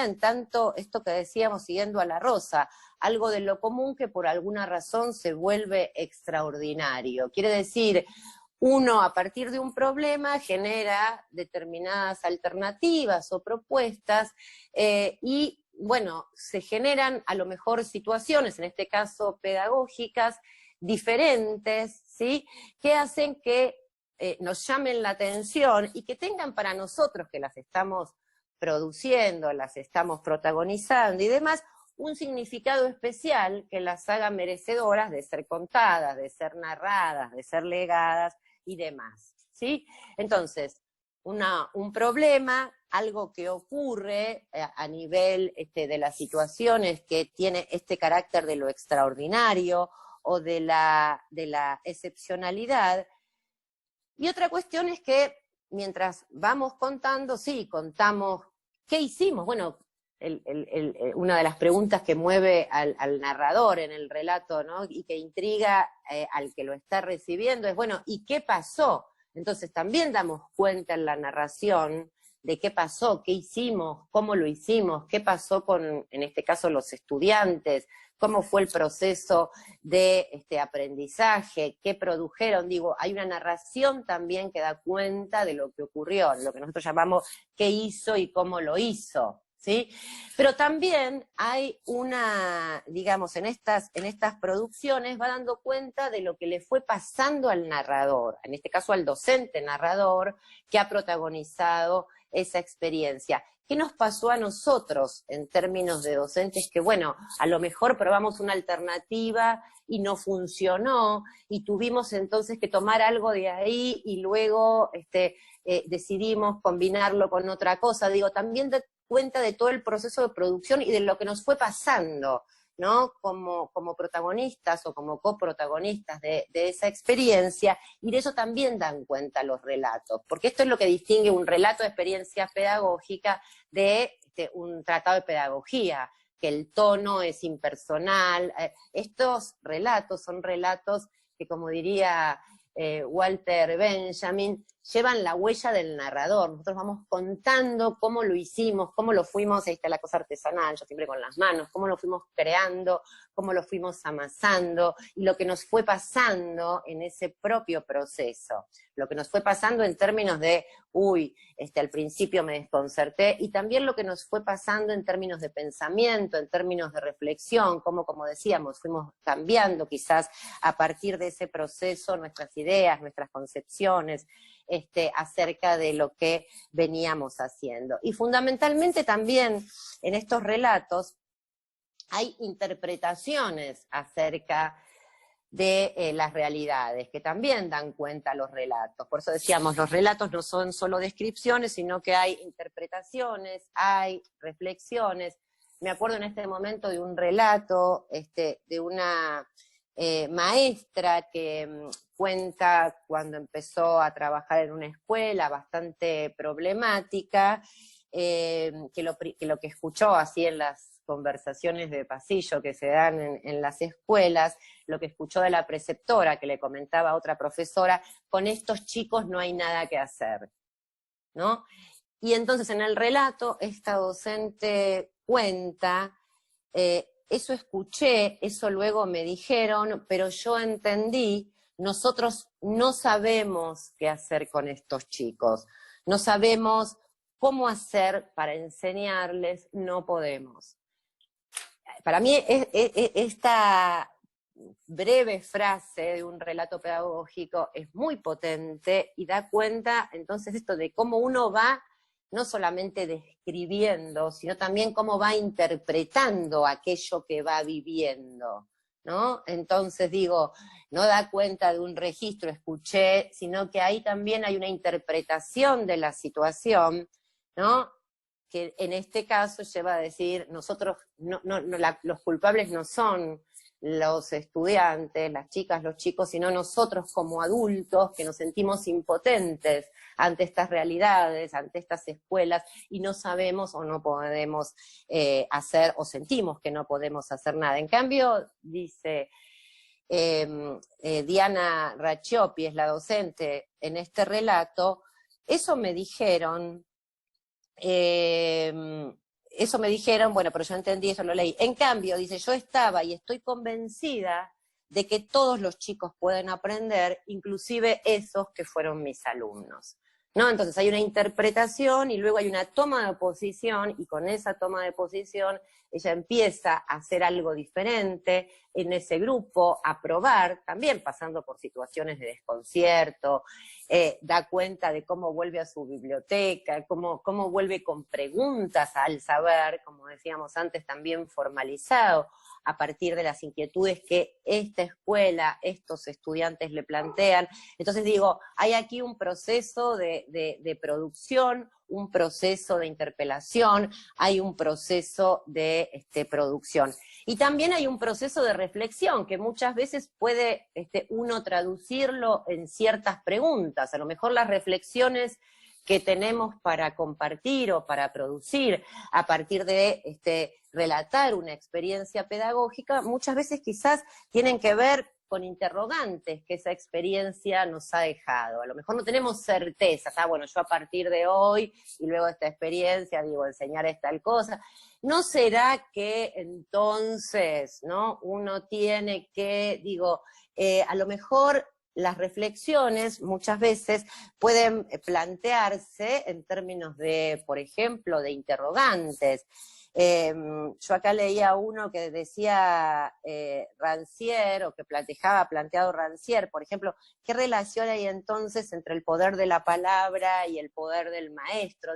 en tanto, esto que decíamos siguiendo a la Rosa, algo de lo común que por alguna razón se vuelve extraordinario. Quiere decir, uno a partir de un problema genera determinadas alternativas o propuestas y bueno, se generan a lo mejor situaciones, en este caso pedagógicas, diferentes, ¿sí?, que hacen que nos llamen la atención y que tengan para nosotros, que las estamos produciendo, las estamos protagonizando y demás, un significado especial que las haga merecedoras de ser contadas, de ser narradas, de ser legadas y demás, ¿sí? Entonces, un problema, algo que ocurre a nivel de las situaciones que tiene este carácter de lo extraordinario o de la excepcionalidad. Y otra cuestión es que mientras vamos contando, sí, contamos qué hicimos. Bueno, una de las preguntas que mueve al narrador en el relato, ¿no?, y que intriga al que lo está recibiendo es, bueno, ¿y qué pasó? Entonces también damos cuenta en la narración de qué pasó, qué hicimos, cómo lo hicimos, qué pasó con, en este caso, los estudiantes, cómo fue el proceso de aprendizaje, qué produjeron. Digo, hay una narración también que da cuenta de lo que ocurrió, lo que nosotros llamamos qué hizo y cómo lo hizo, ¿sí? Pero también hay una, digamos, en estas producciones va dando cuenta de lo que le fue pasando al narrador, en este caso al docente narrador, que ha protagonizado esa experiencia. ¿Qué nos pasó a nosotros en términos de docentes que, bueno, a lo mejor probamos una alternativa y no funcionó, y tuvimos entonces que tomar algo de ahí y luego decidimos combinarlo con otra cosa? Digo, también cuenta de todo el proceso de producción y de lo que nos fue pasando, ¿no? Como protagonistas o como coprotagonistas de esa experiencia, y de eso también dan cuenta los relatos, porque esto es lo que distingue un relato de experiencia pedagógica de un tratado de pedagogía, que el tono es impersonal. Estos relatos son relatos que, como diría Walter Benjamin, llevan la huella del narrador. Nosotros vamos contando cómo lo hicimos, cómo lo fuimos, ahí está la cosa artesanal, yo siempre con las manos, cómo lo fuimos creando, cómo lo fuimos amasando, y lo que nos fue pasando en ese propio proceso. Lo que nos fue pasando en términos de, al principio me desconcerté, y también lo que nos fue pasando en términos de pensamiento, en términos de reflexión, como decíamos, fuimos cambiando quizás a partir de ese proceso nuestras ideas, nuestras concepciones, acerca de lo que veníamos haciendo. Y fundamentalmente también en estos relatos hay interpretaciones acerca de las realidades, que también dan cuenta los relatos. Por eso decíamos, los relatos no son solo descripciones, sino que hay interpretaciones, hay reflexiones. Me acuerdo en este momento de un relato de una maestra que cuenta cuando empezó a trabajar en una escuela bastante problemática, que lo que escuchó así en las conversaciones de pasillo que se dan en las escuelas, lo que escuchó de la preceptora que le comentaba a otra profesora: con estos chicos no hay nada que hacer, ¿no? Y entonces en el relato esta docente cuenta, eso escuché, eso luego me dijeron, pero yo entendí, nosotros no sabemos qué hacer con estos chicos, no sabemos cómo hacer para enseñarles, no podemos. Para mí esta breve frase de un relato pedagógico es muy potente y da cuenta entonces esto de cómo uno va no solamente describiendo, sino también cómo va interpretando aquello que va viviendo, ¿no? Entonces digo, no da cuenta de un registro, escuché, sino que ahí también hay una interpretación de la situación, ¿no? Que en este caso lleva a decir, nosotros, los culpables no son los estudiantes, las chicas, los chicos, sino nosotros como adultos que nos sentimos impotentes ante estas realidades, ante estas escuelas, y no sabemos o no podemos hacer, o sentimos que no podemos hacer nada. En cambio, dice Diana Raccioppi, es la docente en este relato, eso me dijeron, bueno, pero yo entendí, eso lo leí. En cambio, dice, yo estaba y estoy convencida de que todos los chicos pueden aprender, inclusive esos que fueron mis alumnos, ¿no? Entonces hay una interpretación y luego hay una toma de posición, y con esa toma de posición ella empieza a hacer algo diferente en ese grupo, a probar, también pasando por situaciones de desconcierto, da cuenta de cómo vuelve a su biblioteca, cómo vuelve con preguntas al saber, como decíamos antes, también formalizado, a partir de las inquietudes que esta escuela, estos estudiantes le plantean. Entonces digo, hay aquí un proceso de producción, un proceso de interpelación, hay un proceso de producción. Y también hay un proceso de reflexión, que muchas veces puede uno traducirlo en ciertas preguntas. A lo mejor las reflexiones que tenemos para compartir o para producir a partir de relatar una experiencia pedagógica, muchas veces quizás tienen que ver con interrogantes que esa experiencia nos ha dejado. A lo mejor no tenemos certezas, bueno, yo a partir de hoy y luego de esta experiencia, digo, enseñar es tal cosa. ¿No será que entonces, ¿no?, uno tiene que, a lo mejor las reflexiones muchas veces pueden plantearse en términos de, por ejemplo, de interrogantes? Yo acá leía uno que decía Rancière, o que planteado Rancière, por ejemplo, ¿qué relación hay entonces entre el poder de la palabra y el poder del maestro?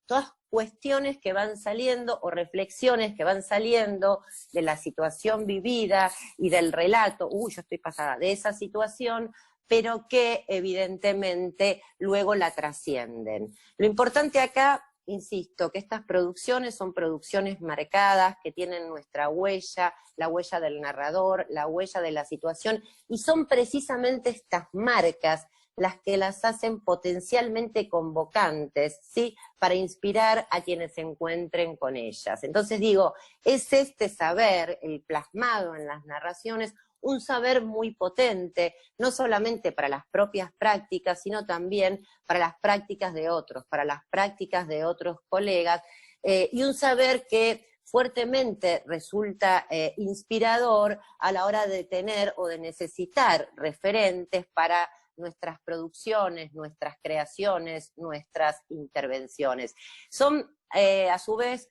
Todas cuestiones que van saliendo, o reflexiones que van saliendo de la situación vivida y del relato, yo estoy pasada de esa situación, pero que evidentemente luego la trascienden. Lo importante acá, insisto, que estas producciones son producciones marcadas, que tienen nuestra huella, la huella del narrador, la huella de la situación, y son precisamente estas marcas las que las hacen potencialmente convocantes, ¿sí? Para inspirar a quienes se encuentren con ellas. Entonces digo, es este saber, el plasmado en las narraciones, un saber muy potente, no solamente para las propias prácticas, sino también para las prácticas de otros, para las prácticas de otros colegas, y un saber que fuertemente resulta inspirador a la hora de tener o de necesitar referentes para nuestras producciones, nuestras creaciones, nuestras intervenciones. Son, a su vez,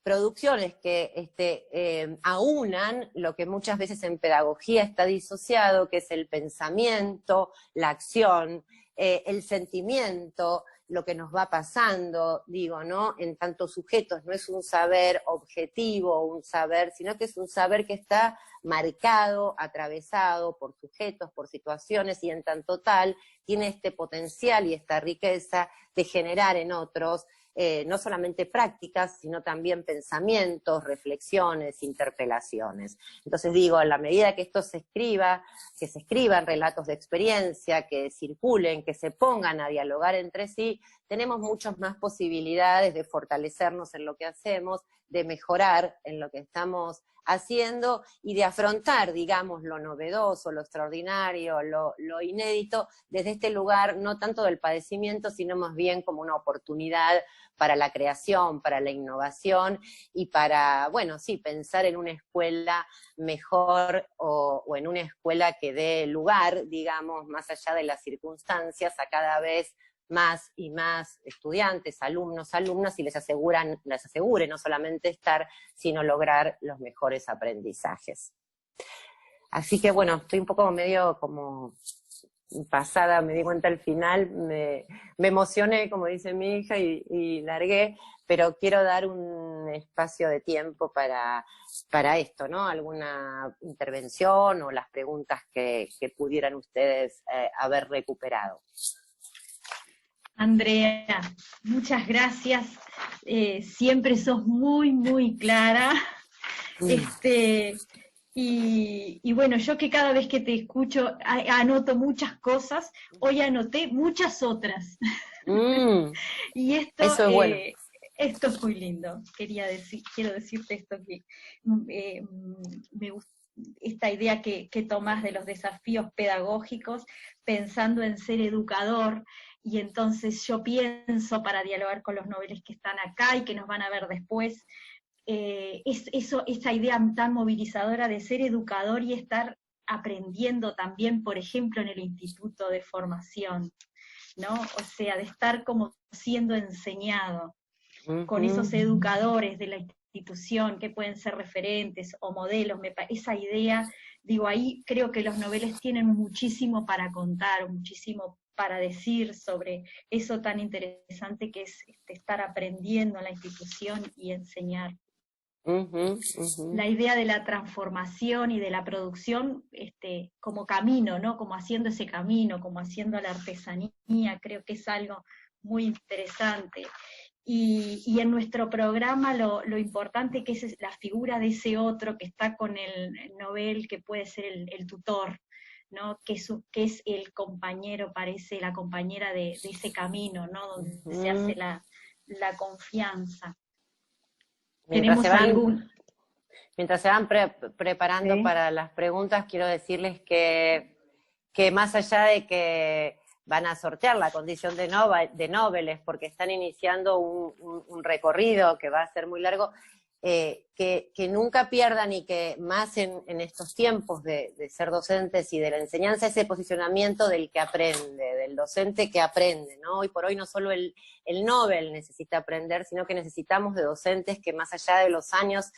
producciones que aunan lo que muchas veces en pedagogía está disociado, que es el pensamiento, la acción, el sentimiento, lo que nos va pasando, digo, ¿no? En tantos sujetos, no es un saber objetivo, un saber, sino que es un saber que está marcado, atravesado por sujetos, por situaciones, y en tanto tal, tiene este potencial y esta riqueza de generar en otros no solamente prácticas, sino también pensamientos, reflexiones, interpelaciones. Entonces digo, en la medida que esto se escriba, que se escriban relatos de experiencia, que circulen, que se pongan a dialogar entre sí, tenemos muchas más posibilidades de fortalecernos en lo que hacemos, de mejorar en lo que estamos haciendo y de afrontar, digamos, lo novedoso, lo extraordinario, lo inédito, desde este lugar no tanto del padecimiento, sino más bien como una oportunidad para la creación, para la innovación y para, bueno, sí, pensar en una escuela mejor o en una escuela que dé lugar, digamos, más allá de las circunstancias, a cada vez más y más estudiantes, alumnos, alumnas, y les asegure no solamente estar, sino lograr los mejores aprendizajes. Así que bueno, estoy un poco medio como pasada, me di cuenta al final, me emocioné, como dice mi hija, y largué, pero quiero dar un espacio de tiempo para esto, ¿no? Alguna intervención o las preguntas que pudieran ustedes haber recuperado. Andrea, muchas gracias. Siempre sos muy, muy clara. Y bueno, yo que cada vez que te escucho anoto muchas cosas, hoy anoté muchas otras. Y esto, eso es bueno. Esto es muy lindo. Quiero decirte esto, que me gusta esta idea que tomás de los desafíos pedagógicos, pensando en ser educador. Y entonces yo pienso, para dialogar con los noveles que están acá y que nos van a ver después, esa idea tan movilizadora de ser educador y estar aprendiendo también, por ejemplo, en el Instituto de Formación, ¿no? O sea, de estar como siendo enseñado con esos educadores de la institución que pueden ser referentes o modelos. Esa idea, digo, ahí creo que los noveles tienen muchísimo para contar, muchísimo para decir sobre eso tan interesante que es estar aprendiendo en la institución y enseñar. La idea de la transformación y de la producción como camino, ¿no? Como haciendo ese camino, como haciendo la artesanía, creo que es algo muy interesante. Y en nuestro programa lo importante que es la figura de ese otro que está con el novel, que puede ser el tutor, ¿no? Que es el compañero, parece, la compañera de ese camino, ¿no? Donde se hace la confianza. Mientras se van preparando, ¿sí?, para las preguntas, quiero decirles que más allá de que van a sortear la condición de noveles, porque están iniciando un recorrido que va a ser muy largo, que nunca pierdan, y que más en estos tiempos de ser docentes y de la enseñanza, ese posicionamiento del que aprende, del docente que aprende, ¿no? Hoy por hoy no solo el Nobel necesita aprender, sino que necesitamos de docentes que más allá de los años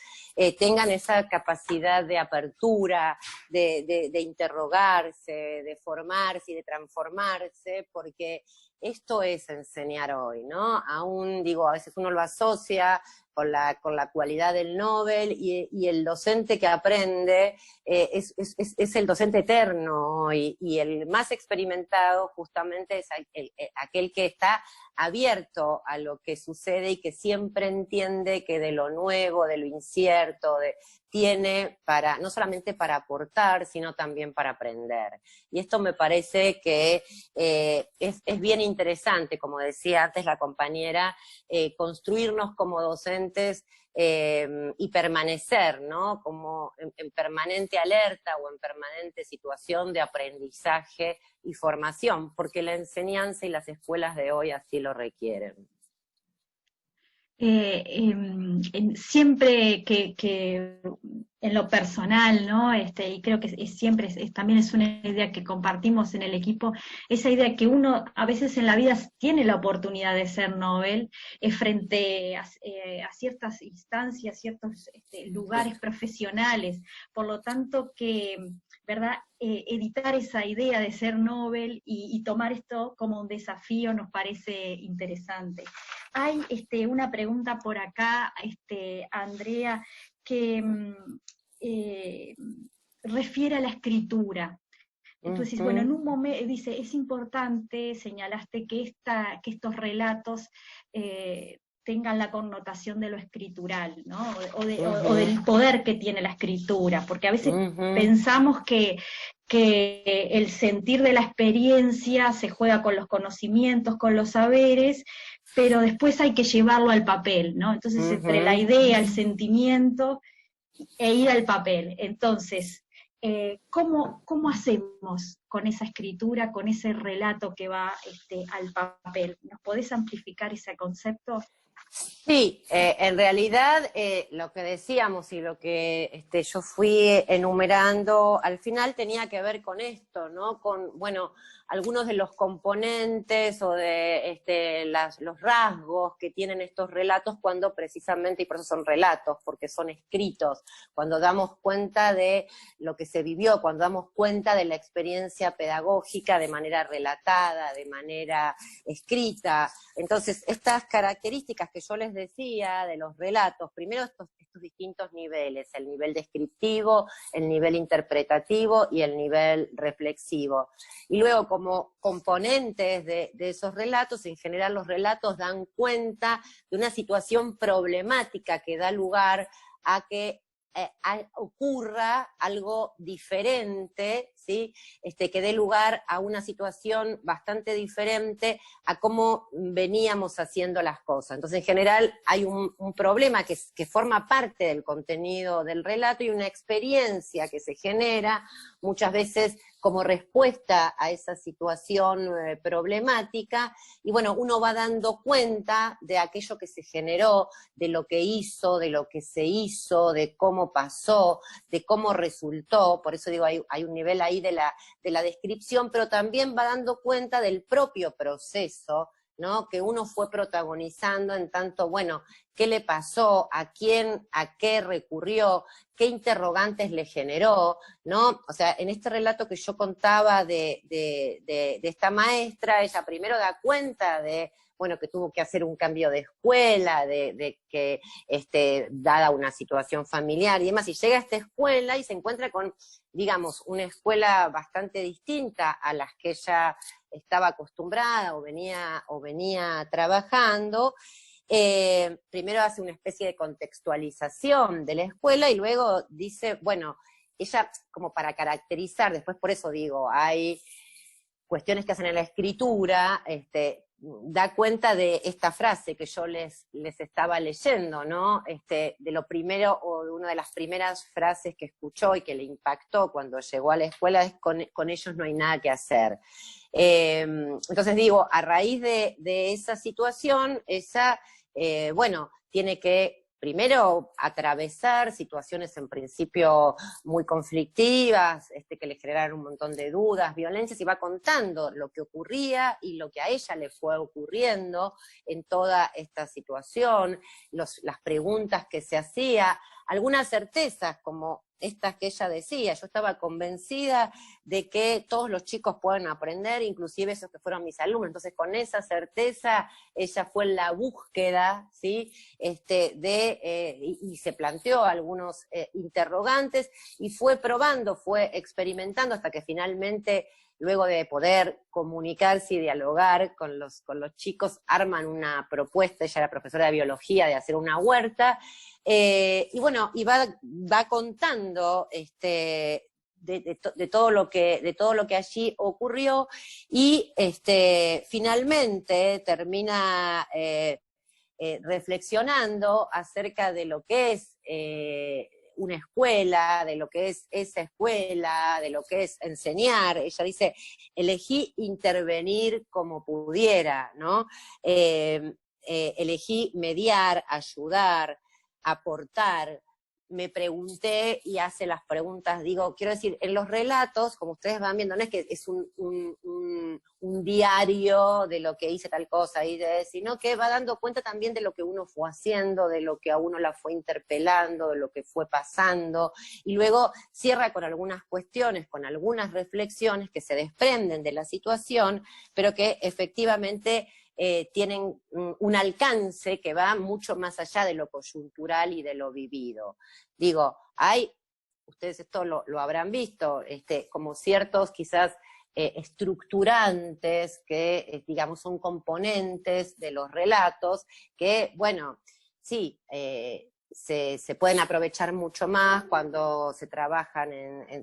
tengan esa capacidad de apertura, de interrogarse, de formarse y de transformarse, porque esto es enseñar hoy, ¿no? Aún, digo, a veces uno lo asocia con la cualidad del Nobel, y el docente que aprende es el docente eterno hoy, y el más experimentado justamente es aquel que está abierto a lo que sucede y que siempre entiende que de lo nuevo, de lo incierto, tiene para, no solamente para aportar, sino también para aprender. Y esto me parece que es bien interesante, como decía antes la compañera, construirnos como docentes y permanecer, ¿no? Como en permanente alerta o en permanente situación de aprendizaje y formación, porque la enseñanza y las escuelas de hoy así lo requieren. Siempre que en lo personal, ¿no? Y creo que también es una idea que compartimos en el equipo, esa idea que uno a veces en la vida tiene la oportunidad de ser Nobel frente a ciertas instancias, ciertos lugares profesionales, por lo tanto que, ¿verdad? Editar esa idea de ser Nobel y tomar esto como un desafío nos parece interesante. Hay una pregunta por acá, Andrea, que refiere a la escritura. Entonces, bueno, en un momento dice, es importante, señalaste que estos relatos tengan la connotación de lo escritural, ¿no? O del poder que tiene la escritura, porque a veces pensamos que el sentir de la experiencia se juega con los conocimientos, con los saberes, pero después hay que llevarlo al papel, ¿no? Entonces, entre la idea, el sentimiento, e ir al papel. Entonces, ¿cómo hacemos con esa escritura, con ese relato que va al papel? ¿Nos podés amplificar ese concepto? Sí, en realidad lo que decíamos y lo que yo fui enumerando al final tenía que ver con esto, ¿no? Con, bueno, algunos de los componentes o de los rasgos que tienen estos relatos cuando precisamente, y por eso son relatos, porque son escritos, cuando damos cuenta de lo que se vivió, cuando damos cuenta de la experiencia pedagógica de manera relatada, de manera escrita. Entonces, estas características que yo les decía de los relatos, primero estos distintos niveles, el nivel descriptivo, el nivel interpretativo y el nivel reflexivo. Y luego, como componentes de esos relatos, en general los relatos dan cuenta de una situación problemática que da lugar a que ocurra algo diferente, ¿sí? Que dé lugar a una situación bastante diferente a cómo veníamos haciendo las cosas. Entonces, en general, hay un problema que forma parte del contenido del relato y una experiencia que se genera muchas veces como respuesta a esa situación problemática, y bueno, uno va dando cuenta de aquello que se generó, de lo que hizo, de lo que se hizo, de cómo pasó, de cómo resultó. Por eso digo, hay un nivel ahí de la descripción, pero también va dando cuenta del propio proceso, ¿no? Que uno fue protagonizando en tanto, bueno, ¿qué le pasó? ¿A quién? ¿A qué recurrió? ¿Qué interrogantes le generó? ¿No? O sea, en este relato que yo contaba de esta maestra, ella primero da cuenta de, bueno, que tuvo que hacer un cambio de escuela, de que, dada una situación familiar y demás, y llega a esta escuela y se encuentra con, digamos, una escuela bastante distinta a las que ella estaba acostumbrada o venía trabajando. Primero hace una especie de contextualización de la escuela y luego dice, bueno, ella como para caracterizar, después por eso digo, hay cuestiones que hacen en la escritura, da cuenta de esta frase que yo les estaba leyendo, ¿no? De lo primero, o de una de las primeras frases que escuchó y que le impactó cuando llegó a la escuela es con ellos no hay nada que hacer. Entonces digo, a raíz de esa situación, bueno, tiene que primero atravesar situaciones en principio muy conflictivas, que le generaron un montón de dudas, violencias, y va contando lo que ocurría y lo que a ella le fue ocurriendo en toda esta situación, las preguntas que se hacía, algunas certezas como estas que ella decía. Yo estaba convencida de que todos los chicos pueden aprender, inclusive esos que fueron mis alumnos. Entonces, con esa certeza, ella fue en la búsqueda, ¿sí? Y se planteó algunos interrogantes, y fue probando, fue experimentando, hasta que finalmente luego de poder comunicarse y dialogar con los chicos, arman una propuesta, ella era profesora de biología, de hacer una huerta, y bueno, y va contando de todo lo que allí ocurrió, y finalmente termina reflexionando acerca de lo que es una escuela, de lo que es esa escuela, de lo que es enseñar. Ella dice, elegí intervenir como pudiera, ¿no? Elegí mediar, ayudar, aportar. Me pregunté y hace las preguntas, digo, quiero decir, en los relatos, como ustedes van viendo, no es que es un diario de lo que hice tal cosa, sino que va dando cuenta también de lo que uno fue haciendo, de lo que a uno la fue interpelando, de lo que fue pasando, y luego cierra con algunas cuestiones, con algunas reflexiones que se desprenden de la situación, pero que efectivamente tienen un alcance que va mucho más allá de lo coyuntural y de lo vivido. Digo, ustedes esto lo habrán visto, como ciertos quizás estructurantes que, digamos, son componentes de los relatos que, bueno, sí, se pueden aprovechar mucho más cuando se trabajan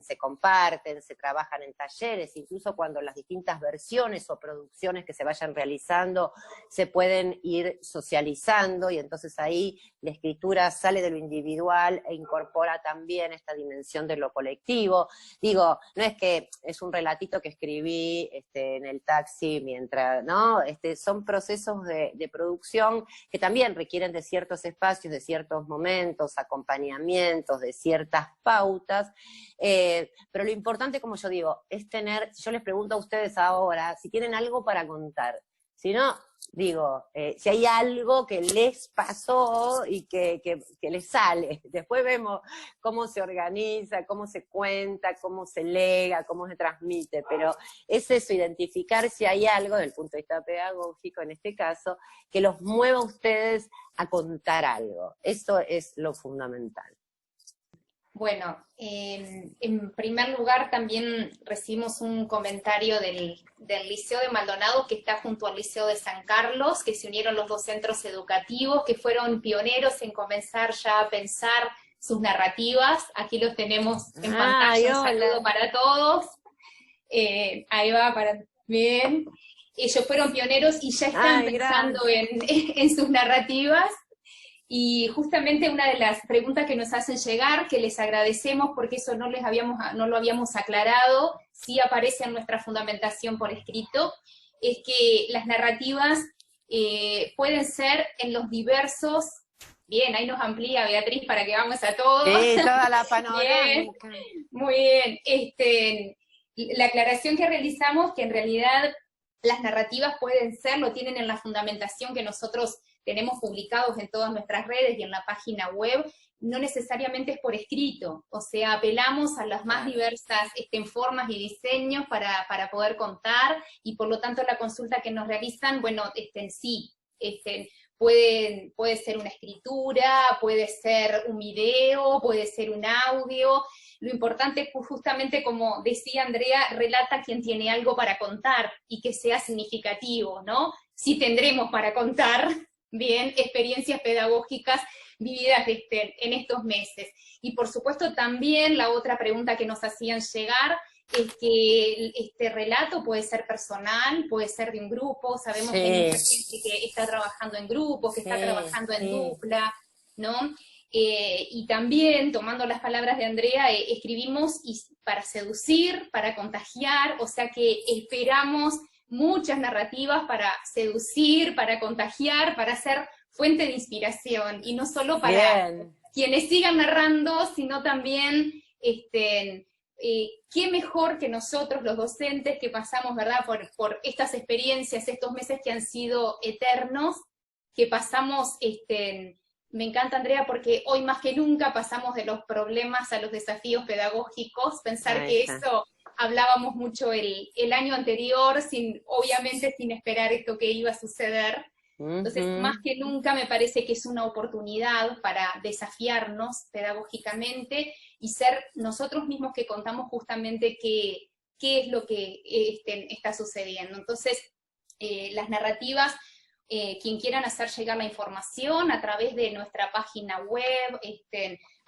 se comparten, se trabajan en talleres, incluso cuando las distintas versiones o producciones que se vayan realizando se pueden ir socializando, y entonces ahí la escritura sale de lo individual e incorpora también esta dimensión de lo colectivo. Digo, no es que es un relatito que escribí en el taxi mientras, ¿no? Son procesos de producción que también requieren de ciertos espacios, de ciertos momentos, acompañamientos, de ciertas pautas, pero lo importante, como yo digo, es tener, si yo les pregunto a ustedes ahora, si tienen algo para contar, si no, digo, si hay algo que les pasó y que les sale, después vemos cómo se organiza, cómo se cuenta, cómo se lega, cómo se transmite, pero es eso, identificar si hay algo, desde el punto de vista pedagógico en este caso, que los mueva a ustedes a contar algo. Eso es lo fundamental. Bueno, en primer lugar también recibimos un comentario del Liceo de Maldonado, que está junto al Liceo de San Carlos, que se unieron los dos centros educativos, que fueron pioneros en comenzar ya a pensar sus narrativas. Aquí los tenemos en pantalla, un saludo para todos. Ahí va, bien. Ellos fueron pioneros y ya están pensando en sus narrativas. Y justamente una de las preguntas que nos hacen llegar, que les agradecemos porque eso no lo habíamos aclarado, sí aparece en nuestra fundamentación por escrito, es que las narrativas pueden ser en los diversos, bien, ahí nos amplía Beatriz para que vamos a todo. Sí, toda la panorámica. Bien, muy bien. La aclaración que realizamos, que en realidad las narrativas pueden ser, lo tienen en la fundamentación que nosotros tenemos publicados en todas nuestras redes y en la página web, no necesariamente es por escrito, o sea, apelamos a las más diversas formas y diseños para poder contar, y por lo tanto la consulta que nos realizan, bueno, sí, puede ser una escritura, puede ser un video, puede ser un audio. Lo importante es justamente, como decía Andrea, relata quien tiene algo para contar y que sea significativo, ¿no? Sí tendremos para contar, bien, experiencias pedagógicas vividas en estos meses. Y por supuesto también la otra pregunta que nos hacían llegar es que este relato puede ser personal, puede ser de un grupo, sabemos que hay mucha gente que está trabajando en grupos, que está trabajando en dupla, ¿no? Y también, tomando las palabras de Andrea, escribimos para seducir, para contagiar, o sea que esperamos muchas narrativas para seducir, para contagiar, para ser fuente de inspiración, y no solo para quienes sigan narrando, sino también, qué mejor que nosotros, los docentes, que pasamos, ¿verdad?, por estas experiencias, estos meses que han sido eternos, que pasamos, me encanta, Andrea, porque hoy más que nunca pasamos de los problemas a los desafíos pedagógicos, pensar que eso hablábamos mucho el año anterior, obviamente sin esperar esto que iba a suceder. Entonces, más que nunca me parece que es una oportunidad para desafiarnos pedagógicamente y ser nosotros mismos que contamos justamente qué qué es lo que está sucediendo. Entonces, las narrativas, quien quieran hacer llegar la información a través de nuestra página web,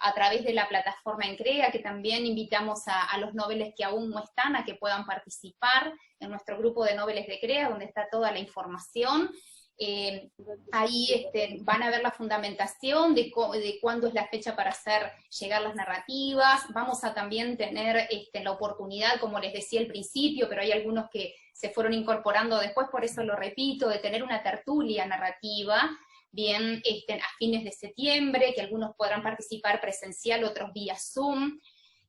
a través de la plataforma Encrea, que también invitamos a los noveles que aún no están a que puedan participar en nuestro grupo de noveles de CREA, donde está toda la información. Ahí van a ver la fundamentación de cuándo es la fecha para hacer llegar las narrativas. Vamos a también tener la oportunidad, como les decía al principio, pero hay algunos que se fueron incorporando después, por eso lo repito, de tener una tertulia narrativa, bien a fines de septiembre, que algunos podrán participar presencial, otros vía Zoom.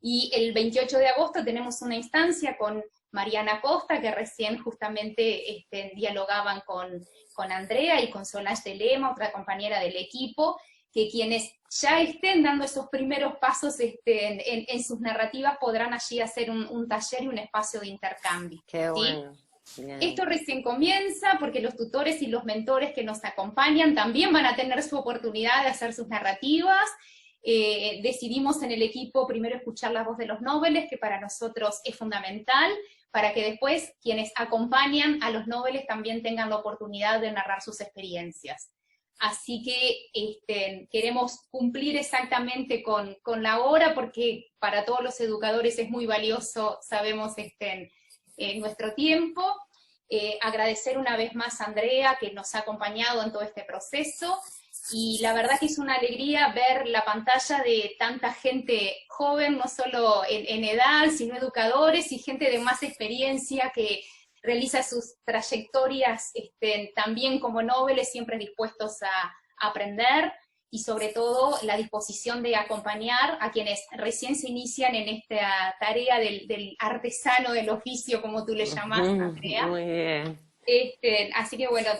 Y el 28 de agosto tenemos una instancia con Mariana Costa, que recién justamente dialogaban con Andrea y con Solange de Lema, otra compañera del equipo, que quienes ya estén dando esos primeros pasos en sus narrativas podrán allí hacer un taller y un espacio de intercambio. Qué ¿sí? bueno. Bien. Esto recién comienza porque los tutores y los mentores que nos acompañan también van a tener su oportunidad de hacer sus narrativas. Decidimos en el equipo primero escuchar la voz de los noveles, que para nosotros es fundamental, para que después quienes acompañan a los noveles también tengan la oportunidad de narrar sus experiencias. Así que queremos cumplir exactamente con la hora, porque para todos los educadores es muy valioso, sabemos, nuestro tiempo. Agradecer una vez más a Andrea, que nos ha acompañado en todo este proceso, y la verdad que es una alegría ver la pantalla de tanta gente joven, no solo en edad, sino educadores y gente de más experiencia que realiza sus trayectorias también como noveles, siempre dispuestos a aprender, y sobre todo la disposición de acompañar a quienes recién se inician en esta tarea del artesano del oficio, como tú le llamas, Andrea. Muy bien. Así que bueno,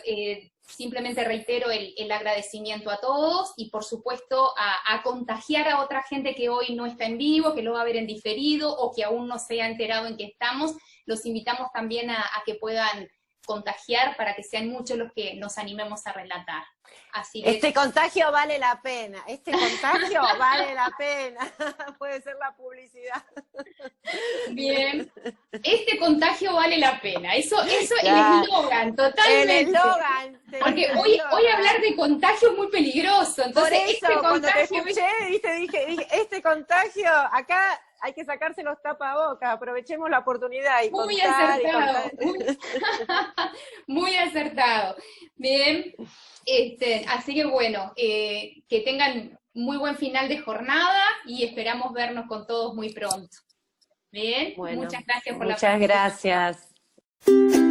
simplemente reitero el agradecimiento a todos, y por supuesto a contagiar a otra gente que hoy no está en vivo, que lo va a ver en diferido, o que aún no se ha enterado en que estamos. Los invitamos también a que puedan contagiar, para que sean muchos los que nos animemos a relatar. Así que... Este contagio vale la pena, este contagio vale la pena, puede ser la publicidad. Bien, este contagio vale la pena, eso Claro. el eslogan, totalmente. El eslogan. Porque hoy hablar de contagio es muy peligroso, entonces por eso, este cuando te contagio... escuché, dije, este contagio, acá hay que sacarse los tapabocas, aprovechemos la oportunidad y Muy contar, acertado, y contar. muy acertado. Bien, así que bueno, que tengan muy buen final de jornada, y esperamos vernos con todos muy pronto. Bien, Bueno, muchas gracias por la muchas participación. gracias.